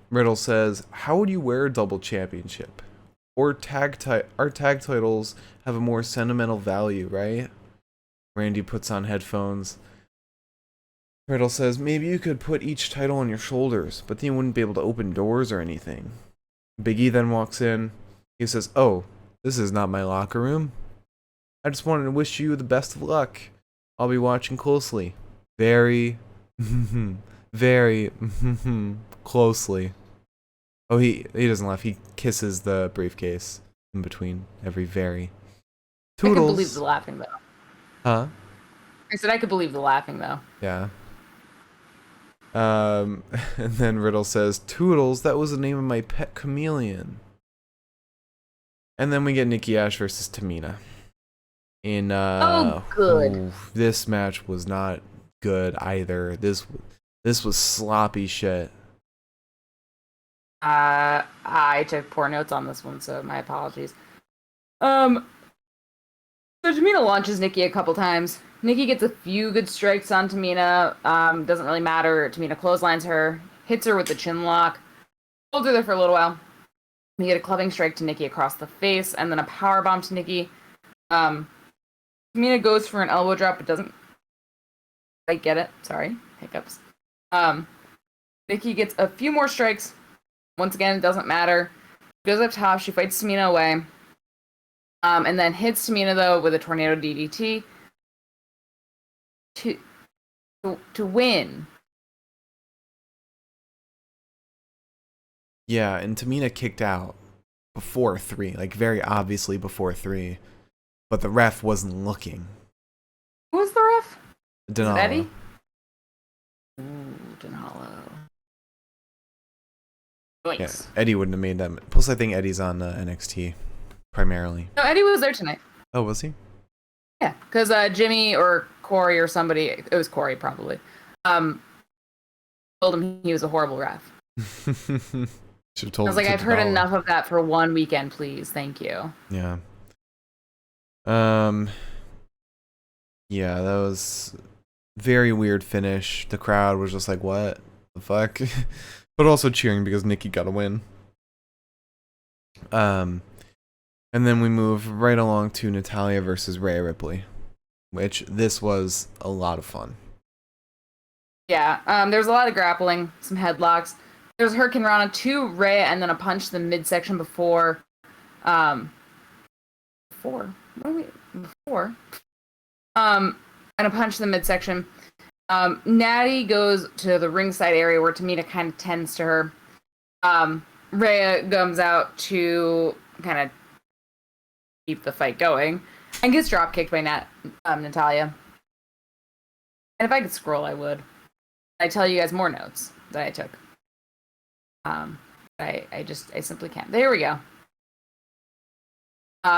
Riddle says, how would you wear a double championship? Or our tag titles have a more sentimental value, right? Randy puts on headphones. Riddle says, maybe you could put each title on your shoulders, but then you wouldn't be able to open doors or anything. Biggie then walks in. He says, oh, this is not my locker room. I just wanted to wish you the best of luck. I'll be watching closely. Very, very closely. Oh, he doesn't laugh. He kisses the briefcase in between every very. Toodles. I could believe the laughing, though. Huh? I said I could believe the laughing, though. Yeah. And then Riddle says, Toodles, that was the name of my pet chameleon. And then we get Nikki Ash versus Tamina. Good. This match was not good either. This was sloppy shit. I took poor notes on this one, so my apologies. So Tamina launches Nikki a couple times. Nikki gets a few good strikes on Tamina. Doesn't really matter. Tamina clotheslines her, hits her with the chin lock. Holds her there for a little while. We get a clubbing strike to Nikki across the face, and then a powerbomb to Nikki. Tamina goes for an elbow drop, but doesn't quite get it. Sorry, hiccups. Nikki gets a few more strikes. Once again, it doesn't matter. Goes up top. She fights Tamina away. And then hits Tamina, though, with a tornado DDT to win. Yeah, and Tamina kicked out before 3, like very obviously before 3, but the ref wasn't looking. Who was the ref? Denalo. Eddie? Ooh, Denalo. Yeah, Eddie wouldn't have made that. Plus, I think Eddie's on NXT primarily. No, Eddie was there tonight. Oh, was he? Yeah, because Jimmy or Corey or somebody, it was Corey probably, told him he was a horrible ref. Should have told I was like, I've heard enough of that for one weekend, please. Thank you. Yeah. Yeah, that was very weird finish. The crowd was just like, what the fuck? But also cheering because Nikki got a win. And then we move right along to Natalya versus Rare Ripley, which this was a lot of fun. Yeah, there's a lot of grappling, some headlocks. There's Hurricane Rana to Rhea, and then a punch to the midsection before. And a punch to the midsection. Natty goes to the ringside area where Tamina kind of tends to her. Rhea comes out to kind of keep the fight going and gets drop kicked by Natalya. And if I could scroll, I would. I tell you guys more notes that I took. I simply can't. There we go.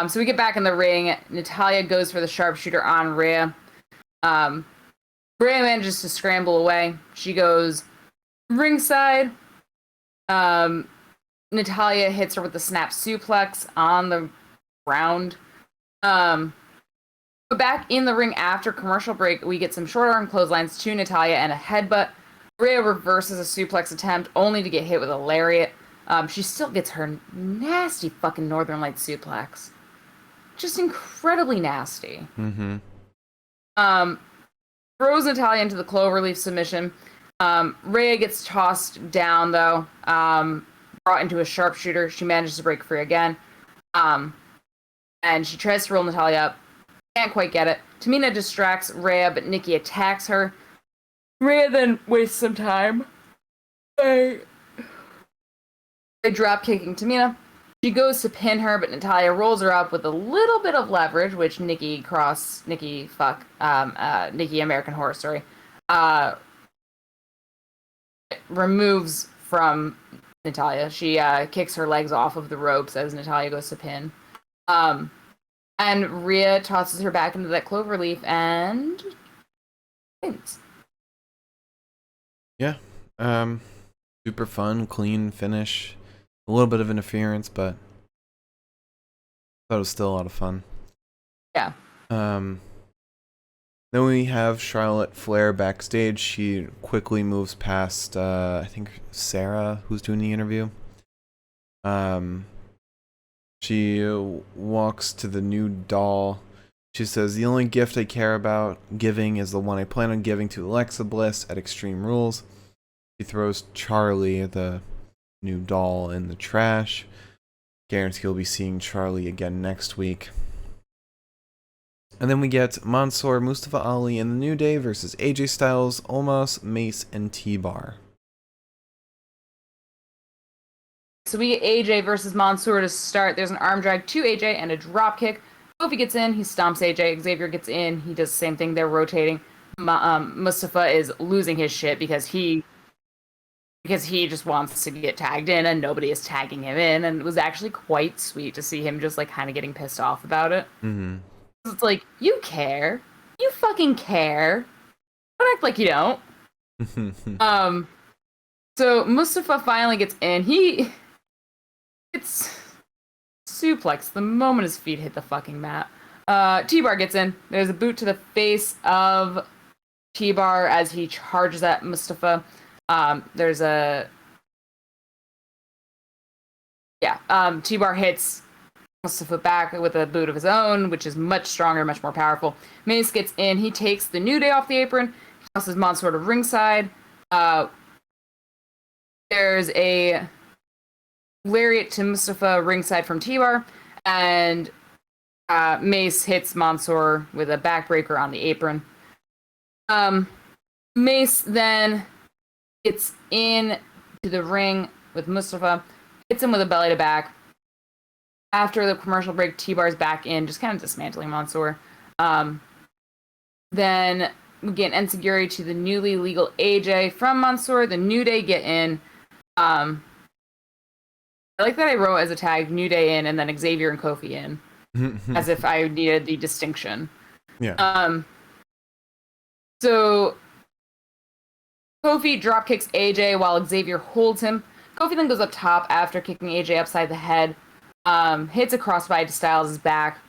So we get back in the ring. Natalya goes for the sharpshooter on Rhea. Rhea manages to scramble away. She goes ringside. Natalya hits her with the snap suplex on the ground. But back in the ring after commercial break, we get some short arm clotheslines to Natalya and a headbutt. Rhea reverses a suplex attempt only to get hit with a lariat. She still gets her nasty fucking Northern Lights suplex. Just incredibly nasty. Mm-hmm. Throws Natalya into the cloverleaf submission. Rhea gets tossed down, though. brought into a sharpshooter. She manages to break free again. And she tries to roll Natalya up. Can't quite get it. Tamina distracts Rhea, but Nikki attacks her. Rhea then wastes some time. They drop kicking Tamina. She goes to pin her, but Natalya rolls her up with a little bit of leverage, which Nikki American Horror Story, removes from Natalya. She kicks her legs off of the ropes as Natalya goes to pin. And Rhea tosses her back into that cloverleaf and wins. Yeah. Super fun, clean finish. A little bit of interference, but I thought it was still a lot of fun. Yeah. Then we have Charlotte Flair backstage. She quickly moves past, I think, Sarah, who's doing the interview. She walks to the new doll. She says, "The only gift I care about giving is the one I plan on giving to Alexa Bliss at Extreme Rules." She throws Charlie, the new doll, in the trash. Guarantee we'll be seeing Charlie again next week. And then we get Monsoor, Mustafa Ali, and the New Day versus AJ Styles, Omos, Mace, and T-Bar. So we get AJ versus Monsoor to start. There's an arm drag to AJ and a drop kick. Kofi gets in, he stomps AJ. Xavier gets in, he does the same thing. They're rotating. Mustafa is losing his shit because he just wants to get tagged in and nobody is tagging him in. And it was actually quite sweet to see him just like kind of getting pissed off about it. Mm-hmm. It's like, you care. You fucking care. Don't act like you don't. So Mustafa finally gets in. It's suplex the moment his feet hit the fucking mat. T-Bar gets in. There's a boot to the face of T-Bar as he charges at Mustafa. T-Bar hits Mustafa back with a boot of his own, which is much stronger, much more powerful. Mace gets in. He takes the New Day off the apron. Tosses Monsoor to ringside. There's a lariat to Mustafa ringside from T-Bar, and Mace hits Monsoor with a backbreaker on the apron. Mace then gets in to the ring with Mustafa, hits him with a belly to back. After the commercial break, T-Bar's back in, just kind of dismantling Monsoor. Then we get enziguri to the newly legal AJ from Monsoor. The New Day get in. I like that I wrote as a tag New Day in and then Xavier and Kofi in, as if I needed the distinction. Yeah. So Kofi drop kicks AJ while Xavier holds him. Kofi then goes up top after kicking AJ upside the head. Hits a crossbody to Styles' back.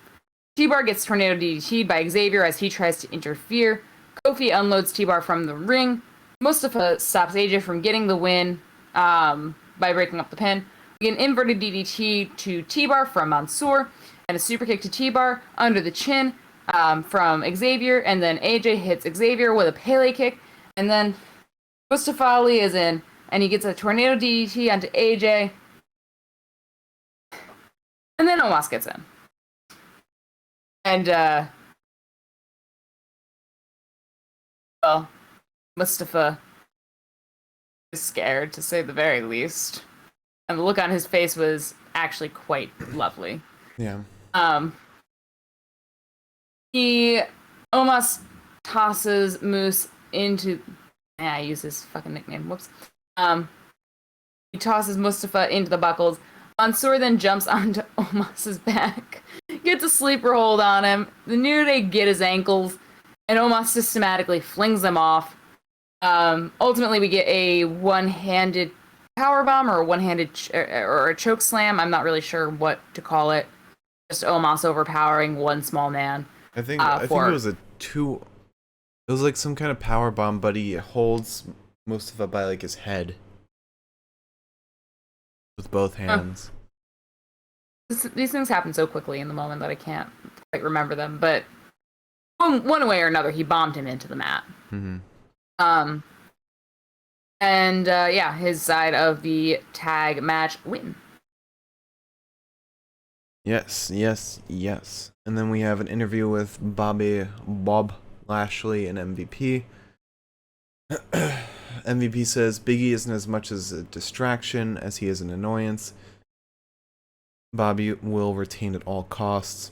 T-Bar gets tornado DDT'd by Xavier as he tries to interfere. Kofi unloads T-Bar from the ring. Mustafa stops AJ from getting the win by breaking up the pin. We get an inverted DDT to T-Bar from Monsoor and a super kick to T-Bar under the chin from Xavier, and then AJ hits Xavier with a Pele kick, and then Mustafa Ali is in, and he gets a tornado DDT onto AJ, and then Omos gets in. And, Mustafa is scared, to say the very least. And the look on his face was actually quite lovely. Yeah. Omos tosses Moose into... I use his fucking nickname. Whoops. He tosses Mustafa into the buckles. Monsoor then jumps onto Omos's back, gets a sleeper hold on him. The New Day get his ankles, and Omos systematically flings them off. Ultimately, we get a one-handed powerbomb or a one-handed or a choke slam. I'm not really sure what to call it. Just Omos overpowering one small man. I think it was a two. It was like some kind of power bomb, but he holds Mustafa by like his head with both hands. These things happen so quickly in the moment that I can't quite remember them. But one way or another, he bombed him into the mat. Mm-hmm. And yeah, his side of the tag match win. Yes, yes, yes. And then we have an interview with Bob Lashley and MVP. MVP says Biggie isn't as much as a distraction as he is an annoyance. Bobby will retain at all costs.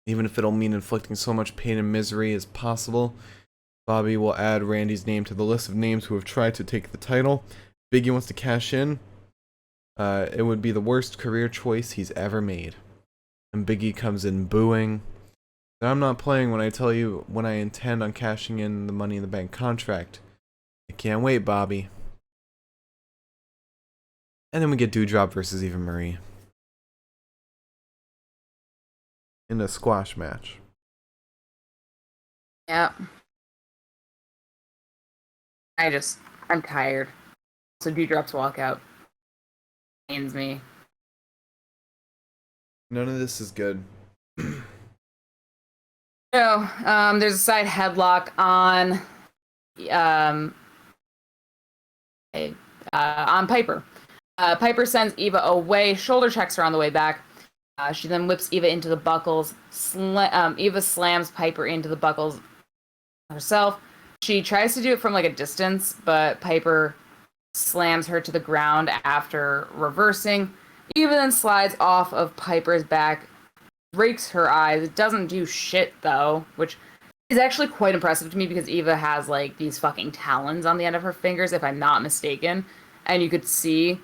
Even if it'll mean inflicting so much pain and misery as possible. Bobby will add Randy's name to the list of names who have tried to take the title. Biggie wants to cash in. It would be the worst career choice he's ever made. And Biggie comes in booing. I'm not playing when I tell you when I intend on cashing in the Money in the Bank contract. I can't wait, Bobby. And then we get Doudrop versus Eva Marie. In a squash match. Yeah. I'm tired. So Doudrop's walkout pains me. None of this is good. No, there's a side headlock on Piper. Piper sends Eva away, shoulder checks her on the way back. She then whips Eva into the buckles. Eva slams Piper into the buckles herself. She tries to do it from like a distance, but Piper slams her to the ground after reversing. Eva then slides off of Piper's back, rakes her eyes. It doesn't do shit though, which is actually quite impressive to me because Eva has like these fucking talons on the end of her fingers, if I'm not mistaken, and you could see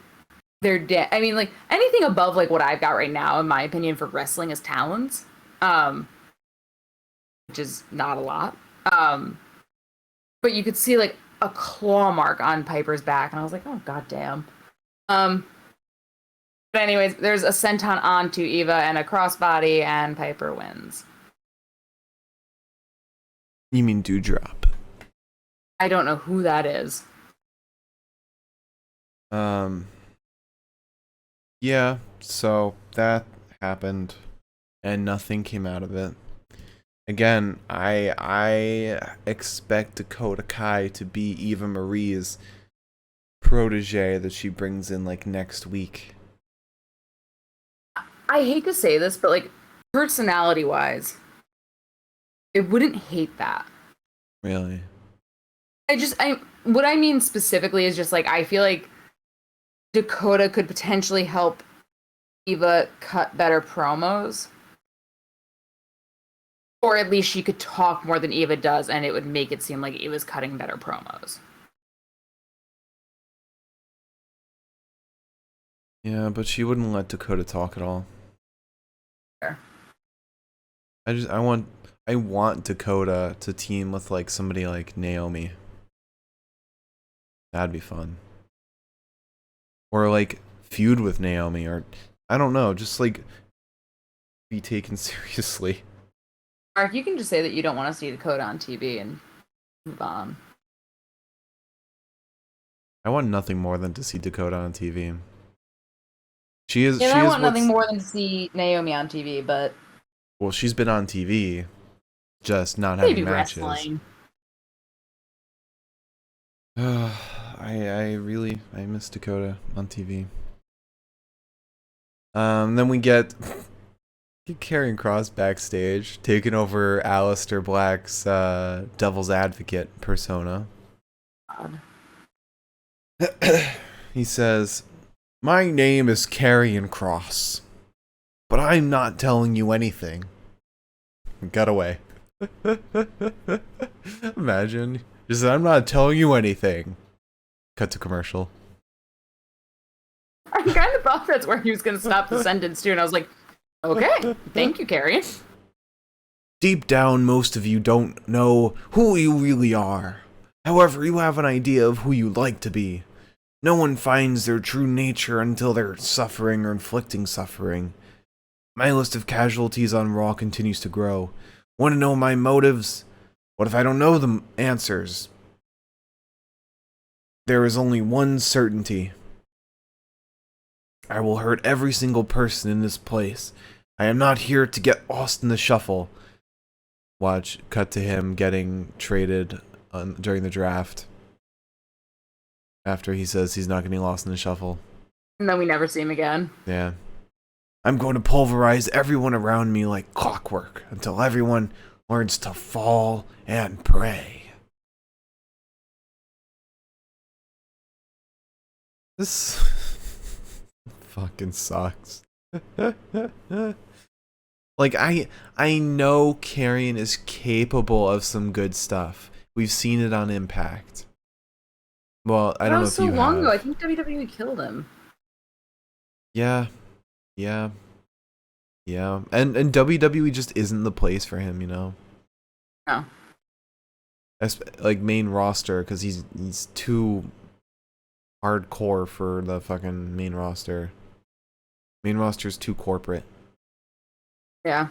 I mean, like anything above like what I've got right now, in my opinion, for wrestling is talons, which is not a lot. But you could see like a claw mark on Piper's back, and I was like, oh goddamn. But anyways, there's a senton onto Eva and a crossbody, and Piper wins. You mean Doudrop? I don't know who that is. Yeah, so that happened, and nothing came out of it. Again, I expect Dakota Kai to be Eva Marie's protege that she brings in like next week. I hate to say this, but like personality-wise, I wouldn't hate that. Really? What I mean specifically is just like I feel like Dakota could potentially help Eva cut better promos. Or at least she could talk more than Eva does, and it would make it seem like Eva's cutting better promos. Yeah, but she wouldn't let Dakota talk at all. Sure. I want Dakota to team with like somebody like Naomi. That'd be fun. Or like feud with Naomi, or I don't know, just like be taken seriously. Mark, you can just say that you don't want to see Dakota on TV and move on. I want nothing more than to see Dakota on TV. She is. Yeah, she I is want nothing more than to see Naomi on TV, but well, she's been on TV, just not having matches. Wrestling. I miss Dakota on TV. Then we get Karrion Kross backstage, taking over Aleister Black's Devil's Advocate persona. God. He says, "My name is Karrion Kross, but I'm not telling you anything." Got away. Imagine. He said, "I'm not telling you anything." Cut to commercial. I kind of thought that's where he was going to stop the sentence too, and I was like, okay, thank you, Karrion. Deep down, most of you don't know who you really are. However, you have an idea of who you'd like to be. No one finds their true nature until they're suffering or inflicting suffering. My list of casualties on Raw continues to grow. Want to know my motives? What if I don't know the answers? There is only one certainty. I will hurt every single person in this place. I am not here to get lost in the shuffle. Watch, cut to him getting traded during the draft. After he says he's not getting lost in the shuffle. And then we never see him again. Yeah. I'm going to pulverize everyone around me like clockwork until everyone learns to fall and pray. This fucking sucks. Like, I know Karrion is capable of some good stuff. We've seen it on Impact. Well, I don't know if you have. That was so long ago. I think WWE killed him. Yeah. Yeah. Yeah. And WWE just isn't the place for him, you know? No. Like, main roster, because he's too hardcore for the fucking main roster. Main roster's too corporate. Yeah.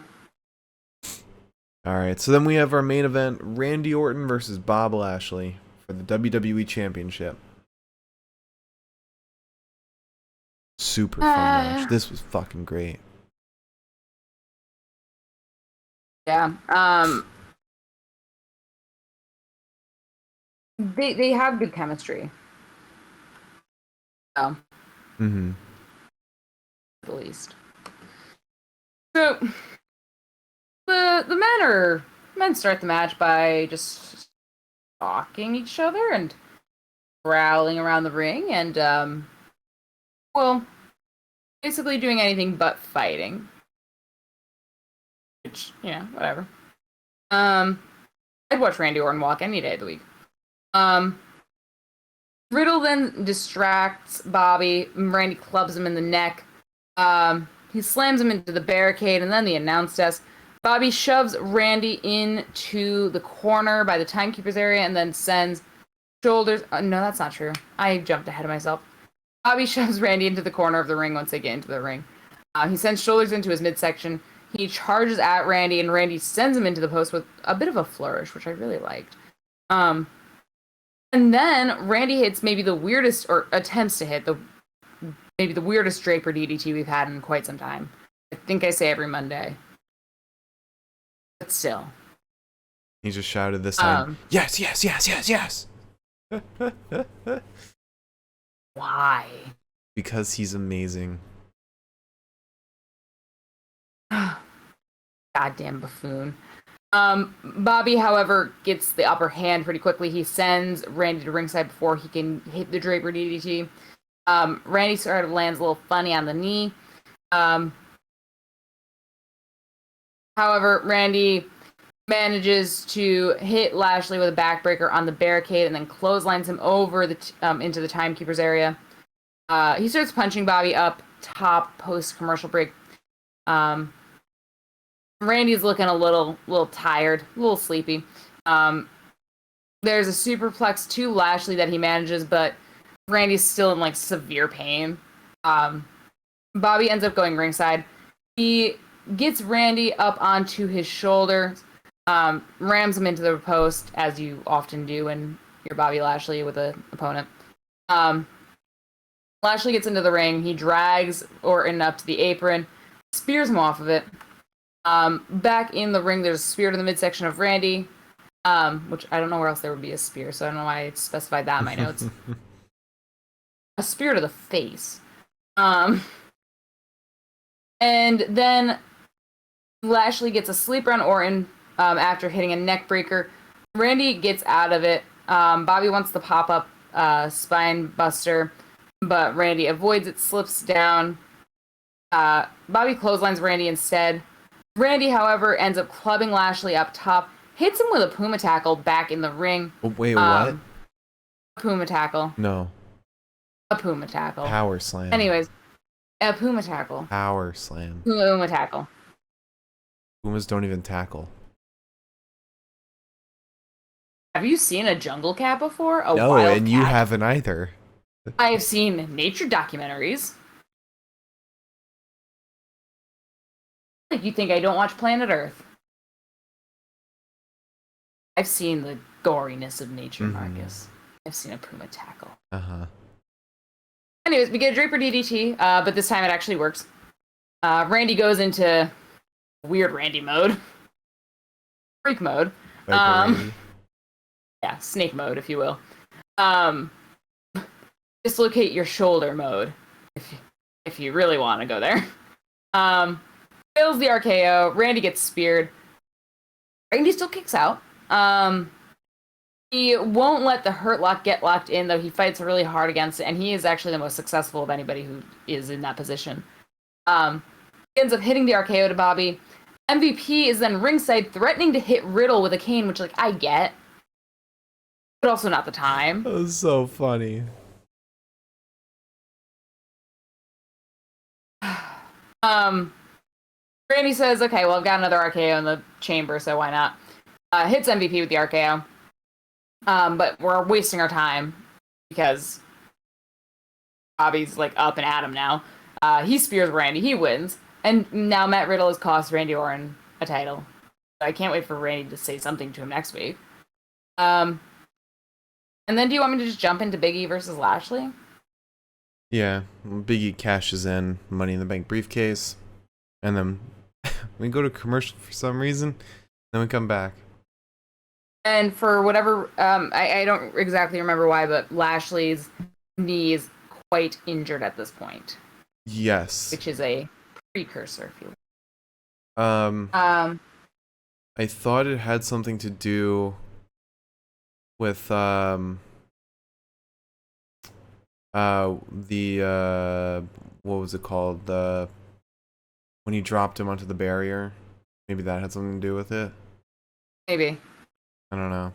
Alright, so then we have our main event, Randy Orton versus Bob Lashley for the WWE Championship. Super fun match. This was fucking great. Yeah. They have good chemistry. Oh. Mm-hmm. At least. So the men start the match by just stalking each other and growling around the ring and well, basically doing anything but fighting. Which, yeah, whatever. I'd watch Randy Orton walk any day of the week. Riddle then distracts Bobby. Randy clubs him in the neck. He slams him into the barricade and then the announce desk. Bobby shoves Randy into the corner by the timekeeper's area and then sends shoulders. No, that's not true. I jumped ahead of myself. Bobby shoves Randy into the corner of the ring once they get into the ring. He sends shoulders into his midsection. He charges at Randy, and Randy sends him into the post with a bit of a flourish, which I really liked. And then Randy hits maybe the weirdest, or attempts to hit maybe the weirdest Draper DDT we've had in quite some time. I think I say every Monday. But still. He just shouted this time, yes, yes, yes, yes, yes! Why? Because he's amazing. Goddamn buffoon. Bobby, however, gets the upper hand pretty quickly. He sends Randy to ringside before he can hit the Draper DDT. Randy sort of lands a little funny on the knee. However, Randy manages to hit Lashley with a backbreaker on the barricade and then clotheslines him over into the timekeeper's area. He starts punching Bobby up top post-commercial break. Randy's looking a little tired, a little sleepy. There's a superplex to Lashley that he manages, but Randy's still in like severe pain. Bobby ends up going ringside. He gets Randy up onto his shoulder, rams him into the post, as you often do when you're Bobby Lashley with an opponent. Lashley gets into the ring. He drags Orton up to the apron, spears him off of it. Back in the ring, there's a spear to the midsection of Randy, which I don't know where else there would be a spear, so I don't know why I specified that in my notes. A spear to the face. And then Lashley gets a sleeper on Orton after hitting a neck breaker. Randy gets out of it. Bobby wants to pop up spine buster, but Randy avoids it, slips down. Bobby clotheslines Randy instead. Randy, however, ends up clubbing Lashley up top, hits him with a Puma tackle back in the ring. Wait, what? Puma tackle. No. A Puma tackle. Power slam. Anyways, a Puma tackle. Power slam. Puma tackle. Pumas don't even tackle. Have you seen a jungle cat before? No, wild and cat? you haven't either. I have seen nature documentaries. You think I don't watch Planet Earth? I've seen the goriness of nature, Marcus. I've seen a Puma tackle. Anyways, we get a Draper DDT, but this time it actually works. Randy goes into weird Randy mode. Freak mode. Yeah, snake mode, if you will. dislocate your shoulder mode, if you really want to go there. Fails the RKO. Randy gets speared. Randy still kicks out. He won't let the Hurt Lock get locked in, though he fights really hard against it, and he is actually the most successful of anybody who is in that position. He ends up hitting the RKO to Bobby. MVP is then ringside threatening to hit Riddle with a cane, which, like, I get, but also not the time. That was so funny. Randy says, okay, well, I've got another RKO in the chamber, so why not? Hits MVP with the RKO. But we're wasting our time because Bobby's, like, up and at him now. He spears Randy. He wins. And now Matt Riddle has cost Randy Orton a title. So I can't wait for Randy to say something to him next week. And then do you want me to just jump into Biggie versus Lashley? Yeah, Biggie cashes in Money in the Bank briefcase, and then we go to commercial for some reason, then we come back. And for whatever, I don't exactly remember why, but Lashley's knee is quite injured at this point. Yes. Which is a precursor, if you will. I thought it had something to do with what was it called? When you dropped him onto the barrier. Maybe that had something to do with it. Maybe. I don't know.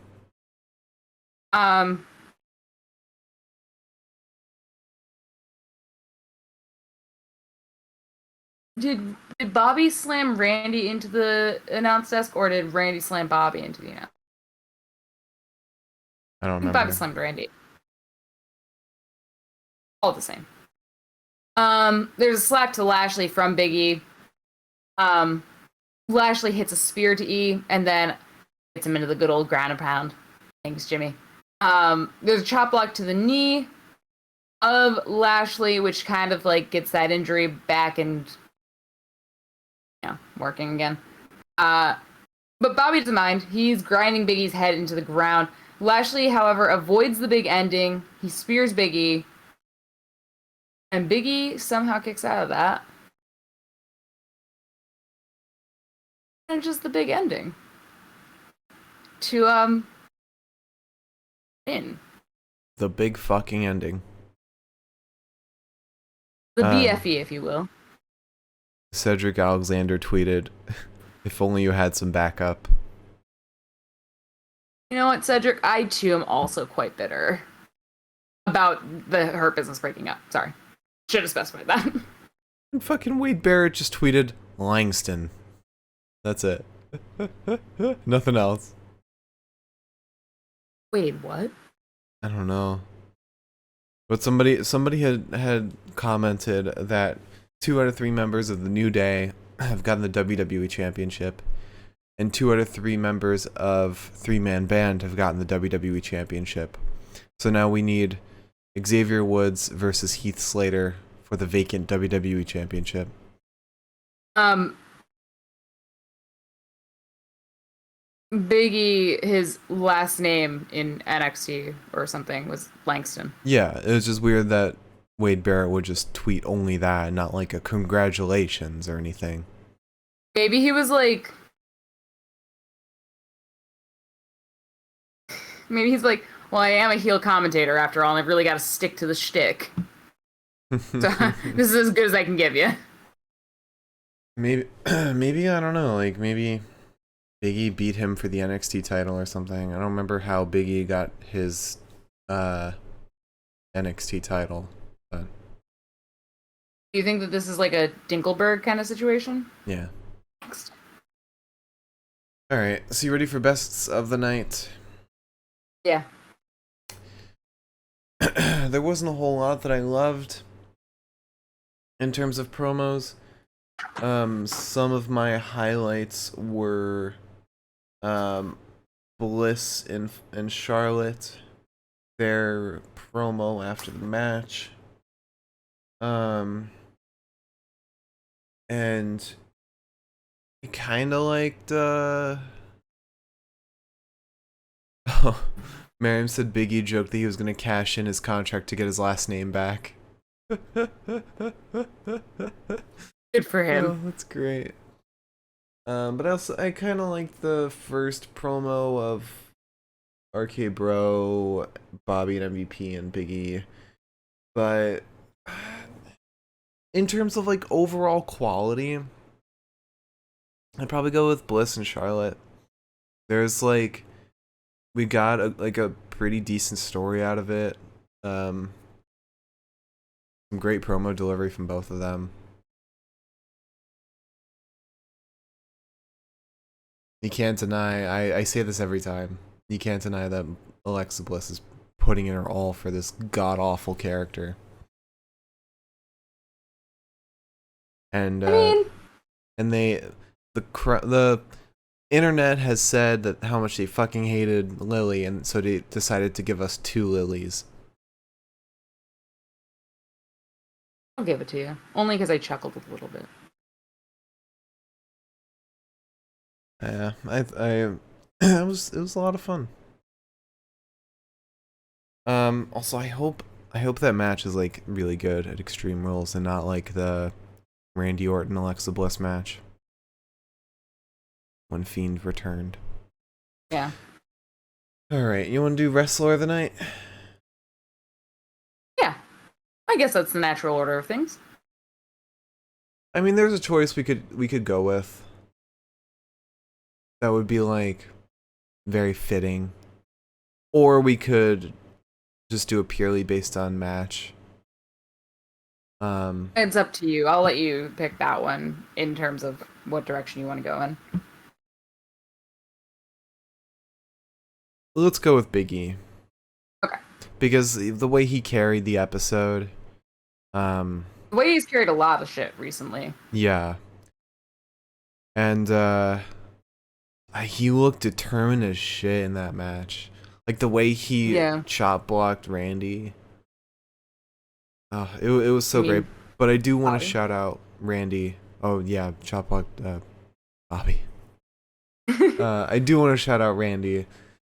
Did Bobby slam Randy into the announce desk, or did Randy slam Bobby into the announce? I don't remember. Bobby slammed Randy. All the same. There's a slap to Lashley from Biggie. Lashley hits a spear to E, and then gets him into the good old ground and pound. Thanks, Jimmy. There's a chop block to the knee of Lashley, which kind of, like, gets that injury back and, working again. But Bobby doesn't mind. He's grinding Biggie's head into the ground. Lashley, however, avoids the big ending. He spears Biggie. And Biggie somehow kicks out of that. And just the big ending. To, win. The big fucking ending. The BFE, if you will. Cedric Alexander tweeted, "If only you had some backup." You know what, Cedric? I, too, am also quite bitter about the Hurt Business breaking up. Sorry. Should have specified that. And fucking Wade Barrett just tweeted, "Langston." That's it. Nothing else. Wait, what? I don't know. But somebody had commented that 2 out of 3 members of the New Day have gotten the WWE Championship, and 2 out of 3 members of 3-Man Band have gotten the WWE Championship. So now we need Xavier Woods versus Heath Slater for the vacant WWE Championship. Biggie, his last name in NXT or something was Langston. Yeah, it was just weird that Wade Barrett would just tweet only that and not like a congratulations or anything. Maybe he was like... Maybe he's like, well, I am a heel commentator after all, and I've really got to stick to the shtick. So this is as good as I can give you. Maybe I don't know. Like maybe Biggie beat him for the NXT title or something. I don't remember how Biggie got his NXT title. But Do you think that this is like a Dinkelberg kind of situation? yeah. Next. All right. So you ready for bests of the night? Yeah. There wasn't a whole lot that I loved in terms of promos. Some of my highlights were Bliss and Charlotte, their promo after the match. And I kind of liked Miriam said Biggie joked that he was going to cash in his contract to get his last name back. Good for him. Oh, that's great. But I kind of like the first promo of RK Bro, Bobby and MVP and Biggie. But in terms of like overall quality, I'd probably go with Bliss and Charlotte. There's like, we got a pretty decent story out of it. Some great promo delivery from both of them. You can't deny, I say this every time, you can't deny that Alexa Bliss is putting in her all for this god-awful character. And, and the internet has said that how much they fucking hated Lily, and so they decided to give us 2 Lilies. I'll give it to you. Only because I chuckled a little bit. Yeah, it was a lot of fun. Also I hope that match is like really good at Extreme Rules and not like the Randy Orton Alexa Bliss match when Fiend returned. Yeah. Alright, you wanna do Wrestler of the Night? Yeah. I guess that's the natural order of things. I mean, there's a choice we could go with. That would be like very fitting. Or we could just do it purely based on match. It's up to you. I'll let you pick that one in terms of what direction you want to go in. Let's go with Biggie. Okay. Because the way he carried the episode, The way he's carried a lot of shit recently. yeah. And he looked determined as shit in that match. Like the way he chop blocked Randy. It was so great. But I do want to shout out Randy. Oh yeah, chop blocked Bobby. I do want to shout out Randy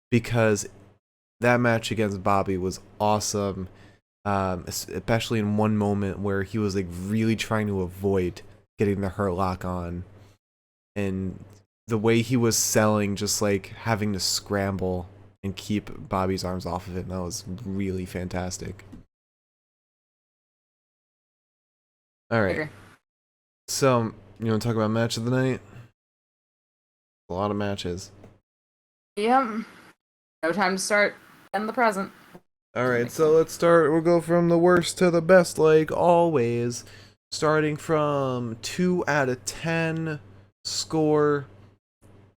because that match against Bobby was awesome. Especially in one moment where he was like really trying to avoid getting the Hurt Lock on, and the way he was selling just like having to scramble and keep Bobby's arms off of it, that was really fantastic. Alright, so you want to talk about match of the night? A lot of matches. Yep. No time to start in the present. Alright, so let's start. We'll go from the worst to the best, like always. Starting from 2 out of 10 score.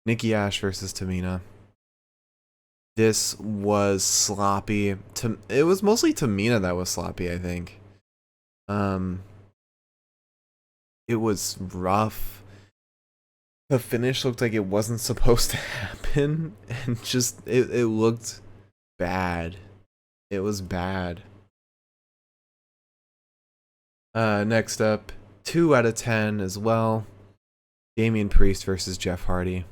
Nikki Ash versus Tamina. This was sloppy. It was mostly Tamina that was sloppy, I think. It was rough. The finish looked like it wasn't supposed to happen, and just it looked bad. It was bad. Next up, 2 out of 10 as well. Damien Priest versus Jeff Hardy.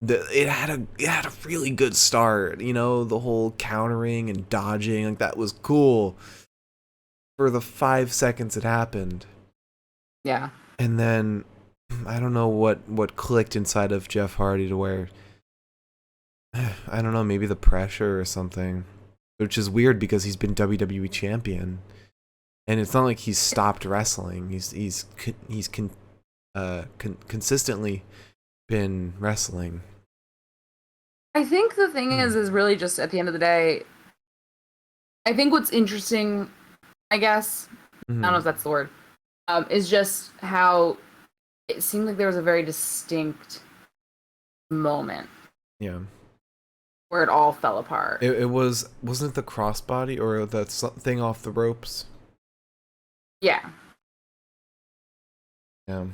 It had a really good start, you know, the whole countering and dodging, like that was cool for the 5 seconds it happened. Yeah. And then I don't know what clicked inside of Jeff Hardy to where I don't know, maybe the pressure or something, which is weird because he's been WWE champion, and it's not like he's stopped wrestling. He's consistently been wrestling. I think the thing is really just at the end of the day, I think what's interesting, I guess, I don't know if that's the word, is just how it seemed like there was a very distinct moment. Yeah. Where it all fell apart. Wasn't it the crossbody or that thing off the ropes? Yeah. Yeah.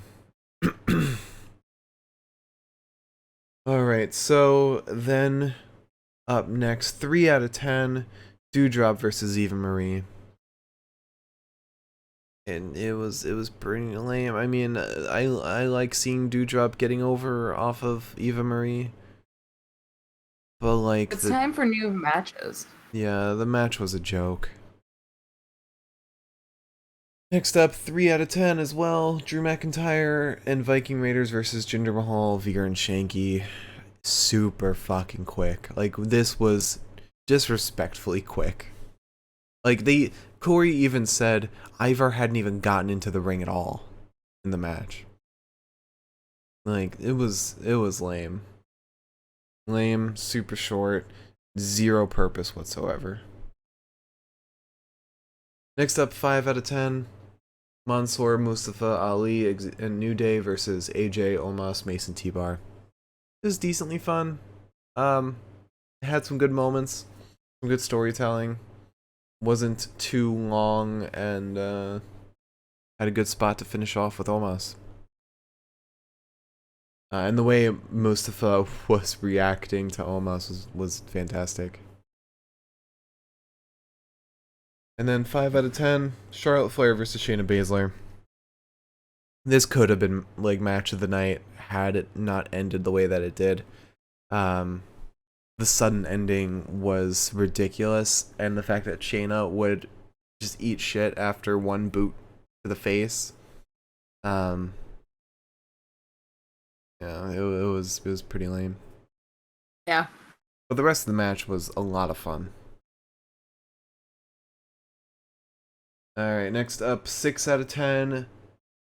Alright, so then up next, 3 out of 10, Doudrop versus Eva Marie. And it was pretty lame. I mean, I like seeing Doudrop getting over off of Eva Marie. But like It's time for new matches. yeah, the match was a joke. Next up, 3 out of 10 as well. Drew McIntyre and Viking Raiders versus Jinder Mahal, Veer and Shanky. Super fucking quick. Like, this was disrespectfully quick. Like, Corey even said Ivar hadn't even gotten into the ring at all in the match. Like, it was lame. Lame, super short, zero purpose whatsoever. Next up, 5 out of 10. Monsoor, Mustafa Ali, and New Day versus AJ, Omos, Mason T-Bar. It was decently fun. It had some good moments, some good storytelling. Wasn't too long, and had a good spot to finish off with Omos. And the way Mustafa was reacting to Omos was fantastic. And then 5 out of 10, Charlotte Flair versus Shayna Basler. This could have been like match of the night had it not ended the way that it did. The sudden ending was ridiculous, and the fact that Shayna would just eat shit after one boot to the face. Yeah, it was pretty lame. Yeah. But the rest of the match was a lot of fun. Alright, next up, 6 out of 10,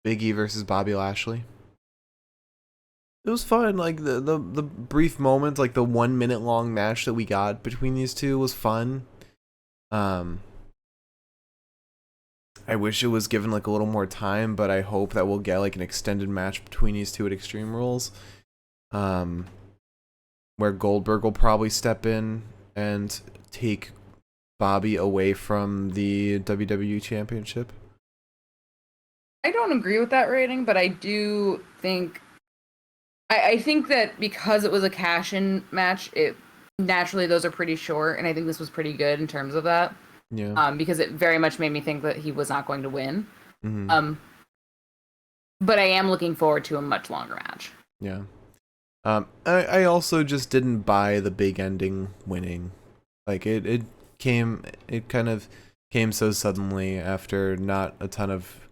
Biggie versus Bobby Lashley. It was fun, like, the brief moment, like, the 1 minute long match that we got between these two was fun. I wish it was given, like, a little more time, but I hope that we'll get, like, an extended match between these two at Extreme Rules. Where Goldberg will probably step in and take Bobby away from the WWE Championship. I don't agree with that rating, but I do think I think that because it was a cash-in match, it naturally those are pretty short, and I think this was pretty good in terms of that. Yeah. Because it very much made me think that he was not going to win. Mm-hmm. But I am looking forward to a much longer match. Yeah. I also just didn't buy the big ending winning. Like it kind of came so suddenly after not a ton of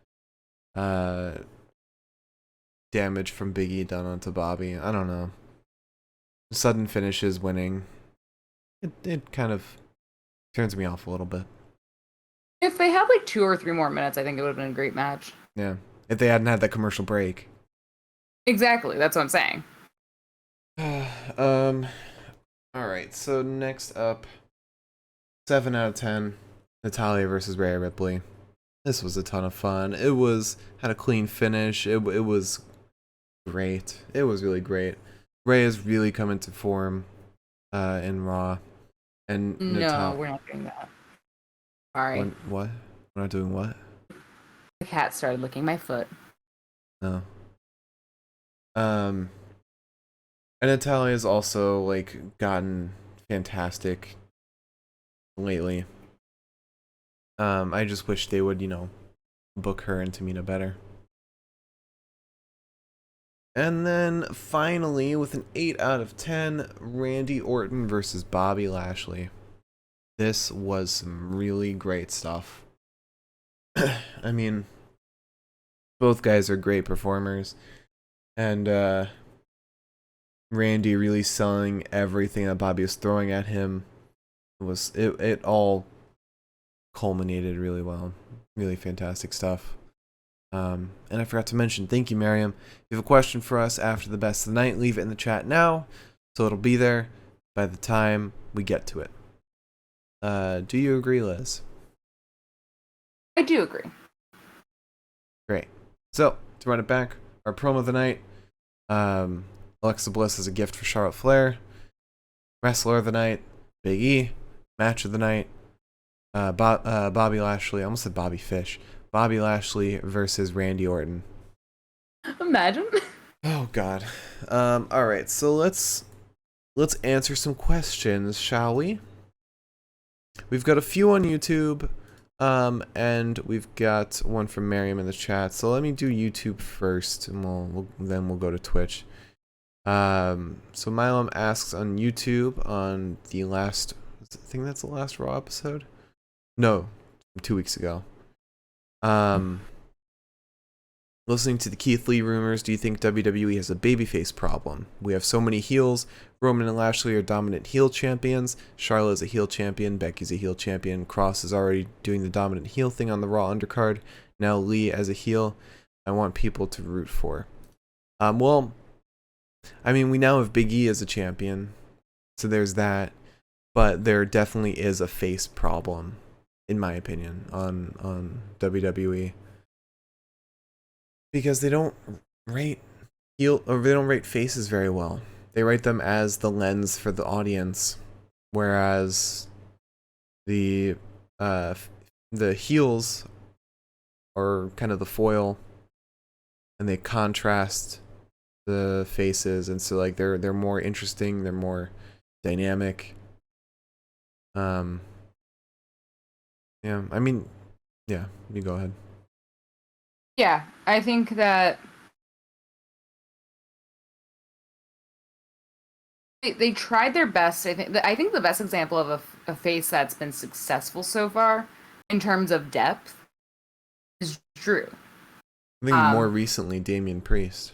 damage from Biggie done onto Bobby. I don't know. Sudden finishes winning. It kind of turns me off a little bit. If they had like 2 or 3 more minutes, I think it would have been a great match. Yeah. If they hadn't had that commercial break. Exactly, that's what I'm saying. Alright, so next up, 7 out of 10, Natalya versus Rare Ripley. This was a ton of fun. Had a clean finish. It was great. It was really great. Ray has really come into form in Raw. And No, we're not doing that. Sorry. What? We're not doing what? The cat started licking my foot. No. And Natalya's also like gotten fantastic lately. I just wish they would, book her and Tamina better. And then finally, with an 8 out of 10, Randy Orton versus Bobby Lashley. This was some really great stuff. I mean, both guys are great performers. And Randy really selling everything that Bobby was throwing at him. It all culminated really well. Really fantastic stuff. And I forgot to mention, thank you, Miriam. If you have a question for us after the best of the night, leave it in the chat now, so it'll be there by the time we get to it. Do you agree, Liz? I do agree. Great. So, to run it back, our promo of the night, Alexa Bliss is a gift for Charlotte Flair. Wrestler of the night, Big E. Match of the night, Bobby Lashley. I almost said Bobby Fish. Bobby Lashley versus Randy Orton. Imagine. Oh God. All right. So let's answer some questions, shall we? We've got a few on YouTube, and we've got one from Miriam in the chat. So let me do YouTube first, and then we'll go to Twitch. So Milam asks on YouTube on the last, I think that's the last Raw episode. No, 2 weeks ago. Listening to the Keith Lee rumors, do you think WWE has a babyface problem? We have so many heels. Roman and Lashley are dominant heel champions. Charlotte is a heel champion. Becky's a heel champion. Cross is already doing the dominant heel thing on the Raw undercard. Now Lee as a heel. I want people to root for. Well, I mean, we now have Big E as a champion. So there's that. But there definitely is a face problem, in my opinion, on WWE. Because they don't rate faces very well. They write them as the lens for the audience, whereas the heels are kind of the foil, and they contrast the faces, and so like they're more interesting, they're more dynamic. Yeah, I mean, yeah, you go ahead. Yeah, I think that they tried their best. I think the best example of a face that's been successful so far in terms of depth is Drew. I think more recently, Damien Priest.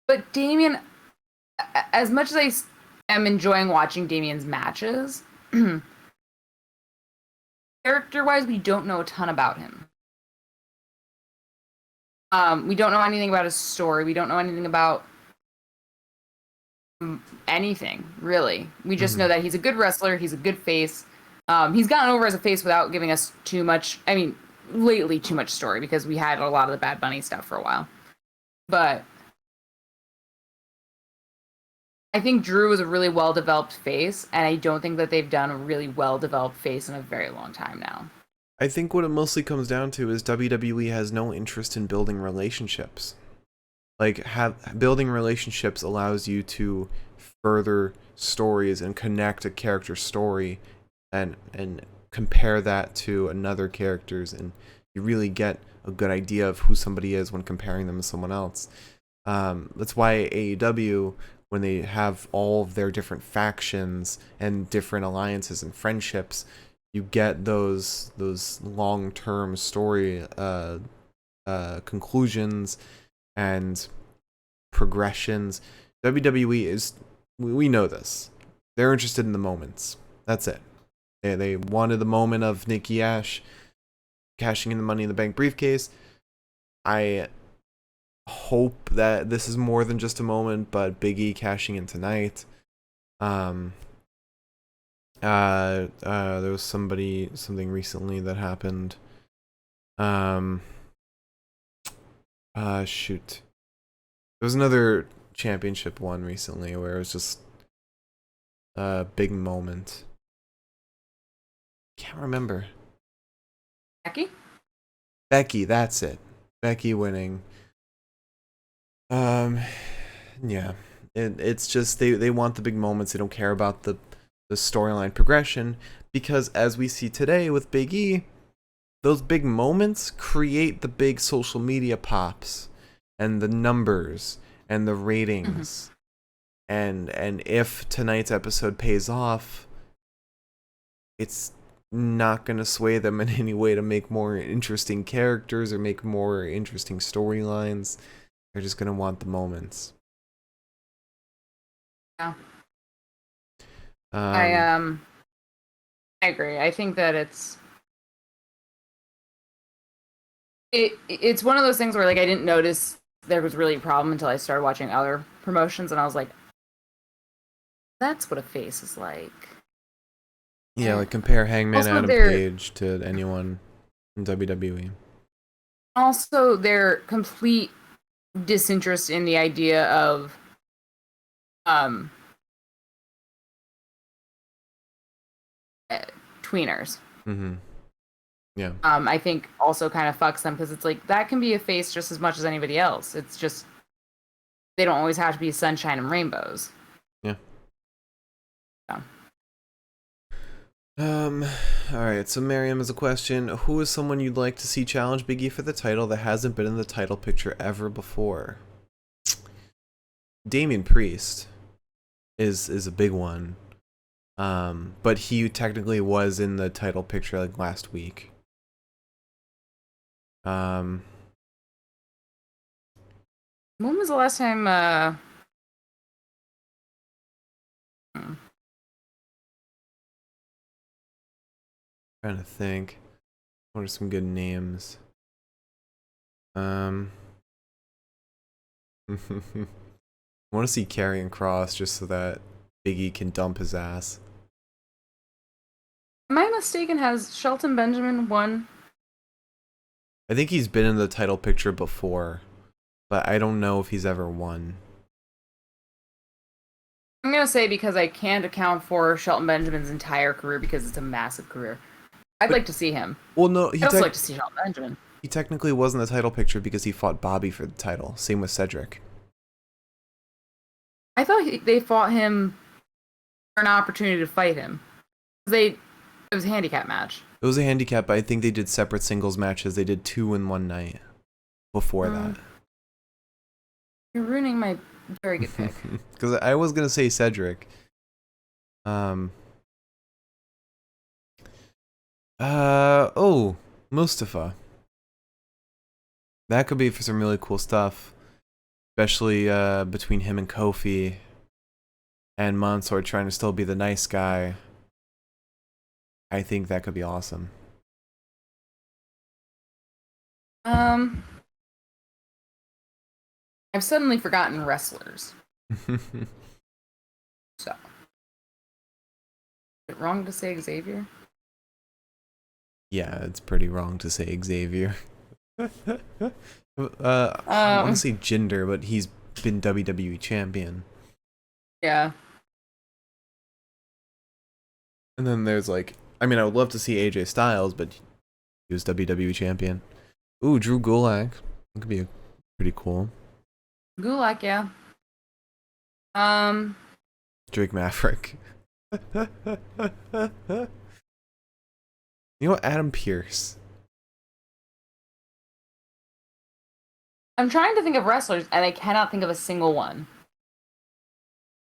But Damien, as much as I am enjoying watching Damien's matches, character-wise, we don't know a ton about him. We don't know anything about his story. We don't know anything about anything, really. We just know that he's a good wrestler. He's a good face. He's gotten over as a face without giving us too much, I mean, lately too much story, because we had a lot of the Bad Bunny stuff for a while. But I think Drew is a really well-developed face, and I don't think that they've done a really well-developed face in a very long time now. I think what it mostly comes down to is WWE has no interest in building relationships. Like, building relationships allows you to further stories and connect a character's story and compare that to another character's, and you really get a good idea of who somebody is when comparing them to someone else. That's why AEW, when they have all of their different factions and different alliances and friendships, you get those long-term story conclusions and progressions. WWE is, we know this. They're interested in the moments. That's it. They wanted the moment of Nikki Ash cashing in the Money in the Bank briefcase. I hope that this is more than just a moment, but Biggie cashing in tonight. There was something recently that happened. Shoot. There was another championship one recently where it was just a big moment. Can't remember. Becky, that's it. Becky winning. Yeah. It's just they want the big moments. They don't care about the storyline progression, because as we see today with Big E, those big moments create the big social media pops and the numbers and the ratings. And if tonight's episode pays off, it's not going to sway them in any way to make more interesting characters or make more interesting storylines. They're just going to want the moments. Yeah. I agree. I think that it's one of those things where, like, I didn't notice there was really a problem until I started watching other promotions, and I was like, that's what a face is like. Yeah, like compare Hangman Adam Page to anyone in WWE. Also, their complete disinterest in the idea of tweeners. Yeah. I think also kind of fucks them, because it's like, that can be a face just as much as anybody else. It's just, they don't always have to be sunshine and rainbows. Yeah. So. Alright, so Miriam has a question. Who is someone you'd like to see challenge Big E for the title that hasn't been in the title picture ever before? Damien Priest is a big one. But he technically was in the title picture like last week. When was the last time? Trying to think. What are some good names? I want to see Karrion Kross just so that Biggie can dump his ass. Am I mistaken? Has Shelton Benjamin won? I think he's been in the title picture before, but I don't know if he's ever won. I'm gonna say because I can't account for Shelton Benjamin's entire career because it's a massive career. I'd like to see him. Well, no, I'd also like to see Shelton Benjamin. he technically was in the title picture because he fought Bobby for the title. Same with Cedric. I thought they fought him for an opportunity to fight him. It was a handicap match. It was a handicap, but I think they did separate singles matches. They did 2 in one night before that. You're ruining my very good pick. Because I was gonna say Cedric. Mustafa. That could be for some really cool stuff, especially between him and Kofi, and Monsoor trying to still be the nice guy. I think that could be awesome. I've suddenly forgotten wrestlers. So, is it wrong to say Xavier? Yeah, it's pretty wrong to say Xavier. I want to say Jinder, but he's been WWE champion. Yeah. And then there's like, I mean, I would love to see AJ Styles, but he was WWE champion. Ooh, Drew Gulak. That could be pretty cool. Gulak, yeah. Drake Maverick. You know what? Adam Pearce. I'm trying to think of wrestlers, and I cannot think of a single one.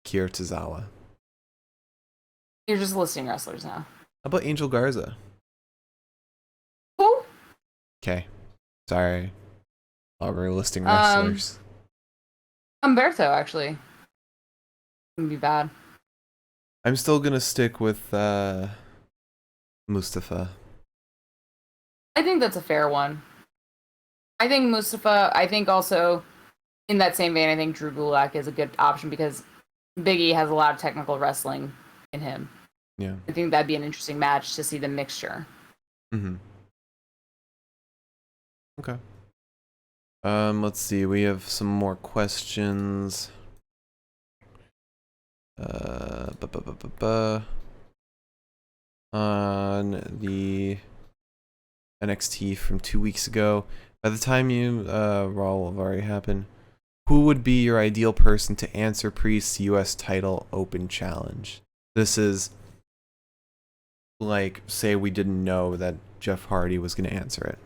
Kira Tozawa. You're just listing wrestlers now. How about Angel Garza? Who? Okay. Sorry. Oh, we're listing wrestlers. Humberto, actually. Wouldn't be bad. I'm still gonna stick with Mustafa. I think that's a fair one. I think Mustafa, I think also, in that same vein, I think Drew Gulak is a good option because Biggie has a lot of technical wrestling in him. Yeah. I think that'd be an interesting match to see the mixture. Mm-hmm. Okay. Let's see. We have some more questions. On the NXT from 2 weeks ago. By the time Raw will have already happened. Who would be your ideal person to answer Priest's US title open challenge? This is like, say we didn't know that Jeff Hardy was going to answer it.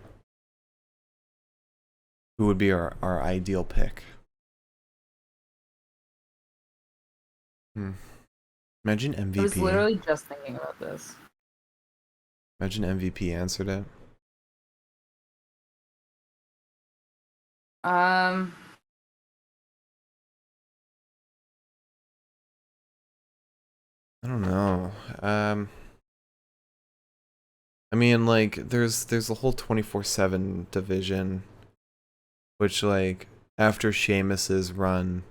Who would be our ideal pick? Imagine MVP. I was literally just thinking about this. Imagine MVP answered it. I don't know. I mean, like, there's a whole 24/7 division, which, like, after Sheamus's run,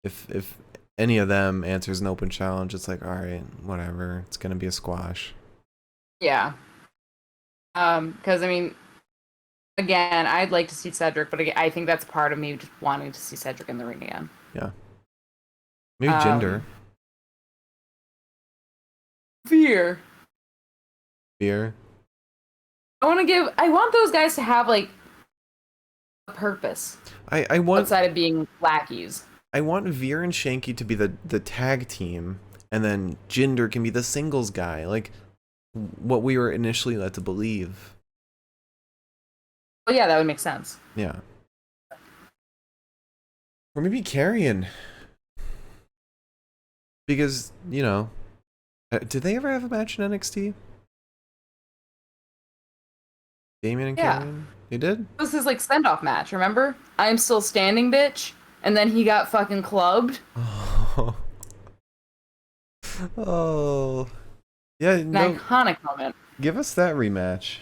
if any of them answers an open challenge, it's like, all right, whatever, it's gonna be a squash. Yeah. Because I mean, again, I'd like to see Cedric, but again, I think that's part of me just wanting to see Cedric in the ring again. Yeah. Maybe Jinder. Veer. Veer. I want those guys to have like a purpose. I want outside of being lackeys. I want Veer and Shanky to be the tag team, and then Jinder can be the singles guy, like what we were initially led to believe. Well, yeah, that would make sense. Yeah. Or maybe Carrion. Because, you know, did they ever have a match in NXT? Damien and Yeah. Carrion? They did? This is like send-off match, remember? I'm still standing, bitch. And then he got fucking clubbed. Oh. Oh. Yeah, An no. iconic moment. Give us that rematch.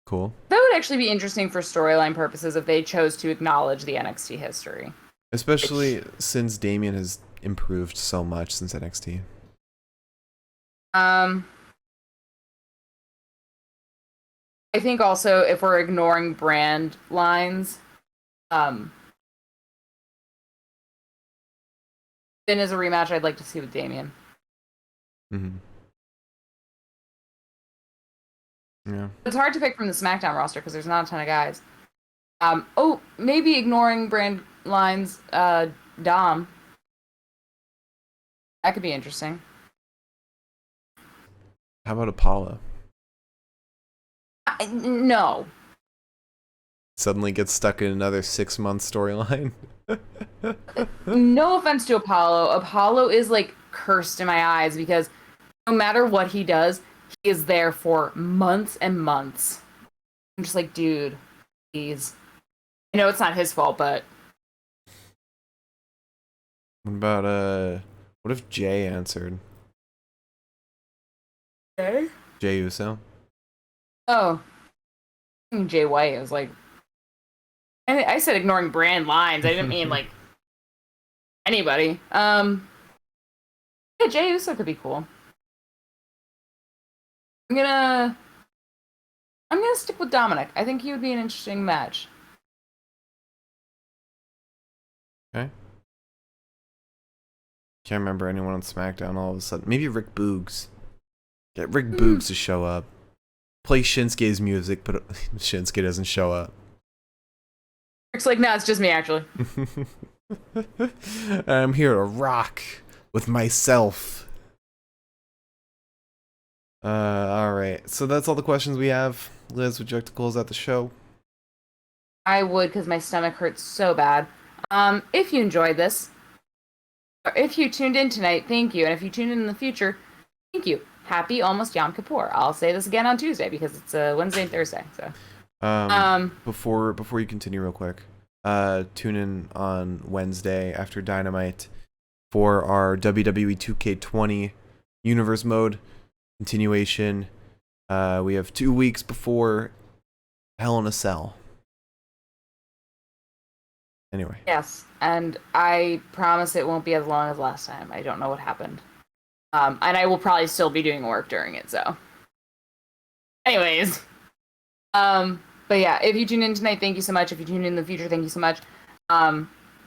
Cool. That would actually be interesting for storyline purposes if they chose to acknowledge the NXT history. Especially since Damien has improved so much since NXT. I think also if we're ignoring brand lines, then as a rematch I'd like to see with Damien. Mm-hmm. Yeah. It's hard to pick from the SmackDown roster because there's not a ton of guys. Maybe ignoring brand lines, Dom. That could be interesting. How about Apollo? No. Suddenly gets stuck in another 6-month storyline. No offense to Apollo. Apollo is like cursed in my eyes because no matter what he does, he is there for months and months. I'm just like, dude, please. I know it's not his fault, but What about what if Jay answered? Jay? Jay Uso? Oh. Jay White. I was like, I said ignoring brand lines. I didn't mean like anybody. Yeah, Jay Uso could be cool. I'm gonna stick with Dominic. I think he would be an interesting match. Okay. Can't remember anyone on SmackDown all of a sudden. Maybe Rick Boogs. Get Rick Boogs to show up. Play Shinsuke's music, but Shinsuke doesn't show up. Rick's like, no, it's just me, actually. I'm here to rock with myself. Alright. So that's all the questions we have. Liz, would you like to close out the show? I would, because my stomach hurts so bad. If you enjoyed this, or if you tuned in tonight, thank you. And if you tuned in the future, thank you. Happy almost Yom Kippur. I'll say this again on Tuesday because it's Wednesday and Thursday. So, before you continue, real quick, tune in on Wednesday after Dynamite for our WWE 2K20 Universe Mode continuation. We have 2 weeks before Hell in a Cell. Anyway. Yes, and I promise it won't be as long as last time. I don't know what happened. And I will probably still be doing work during it, so. Anyways. But yeah, if you tune in tonight, thank you so much. If you tune in the future, thank you so much.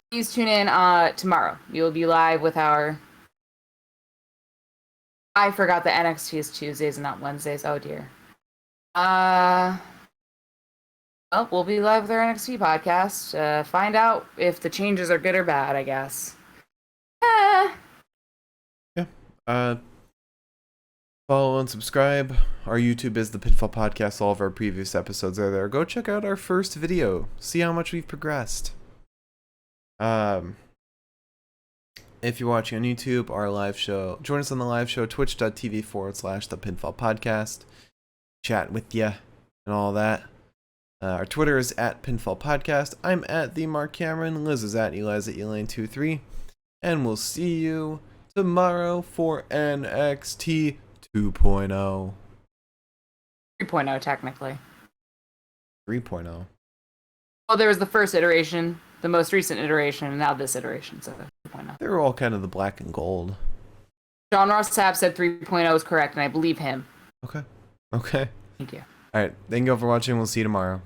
Please tune in tomorrow. We will be live with our... I forgot that NXT is Tuesdays and not Wednesdays. Oh dear. Well, we'll be live with our NXT podcast. Find out if the changes are good or bad, I guess. Yeah. Follow and subscribe. Our YouTube is the Pinfall Podcast. All of our previous episodes are there. Go check out our first video. See how much we've progressed. If you're watching on YouTube, our live show, join us on the live show, twitch.tv/the Pinfall Podcast. Chat with ya and all that. Our Twitter is at Pinfall Podcast. I'm at the Mark Cameron. Liz is at Elaine23. And we'll see you tomorrow for NXT 2.0. 3.0, technically. 3.0. Well, there was the first iteration, the most recent iteration, and now this iteration, so 3.0. They were all kind of the black and gold. John Ross Sapp said 3.0 is correct, and I believe him. Okay. Thank you. Alright, thank you all for watching. We'll see you tomorrow.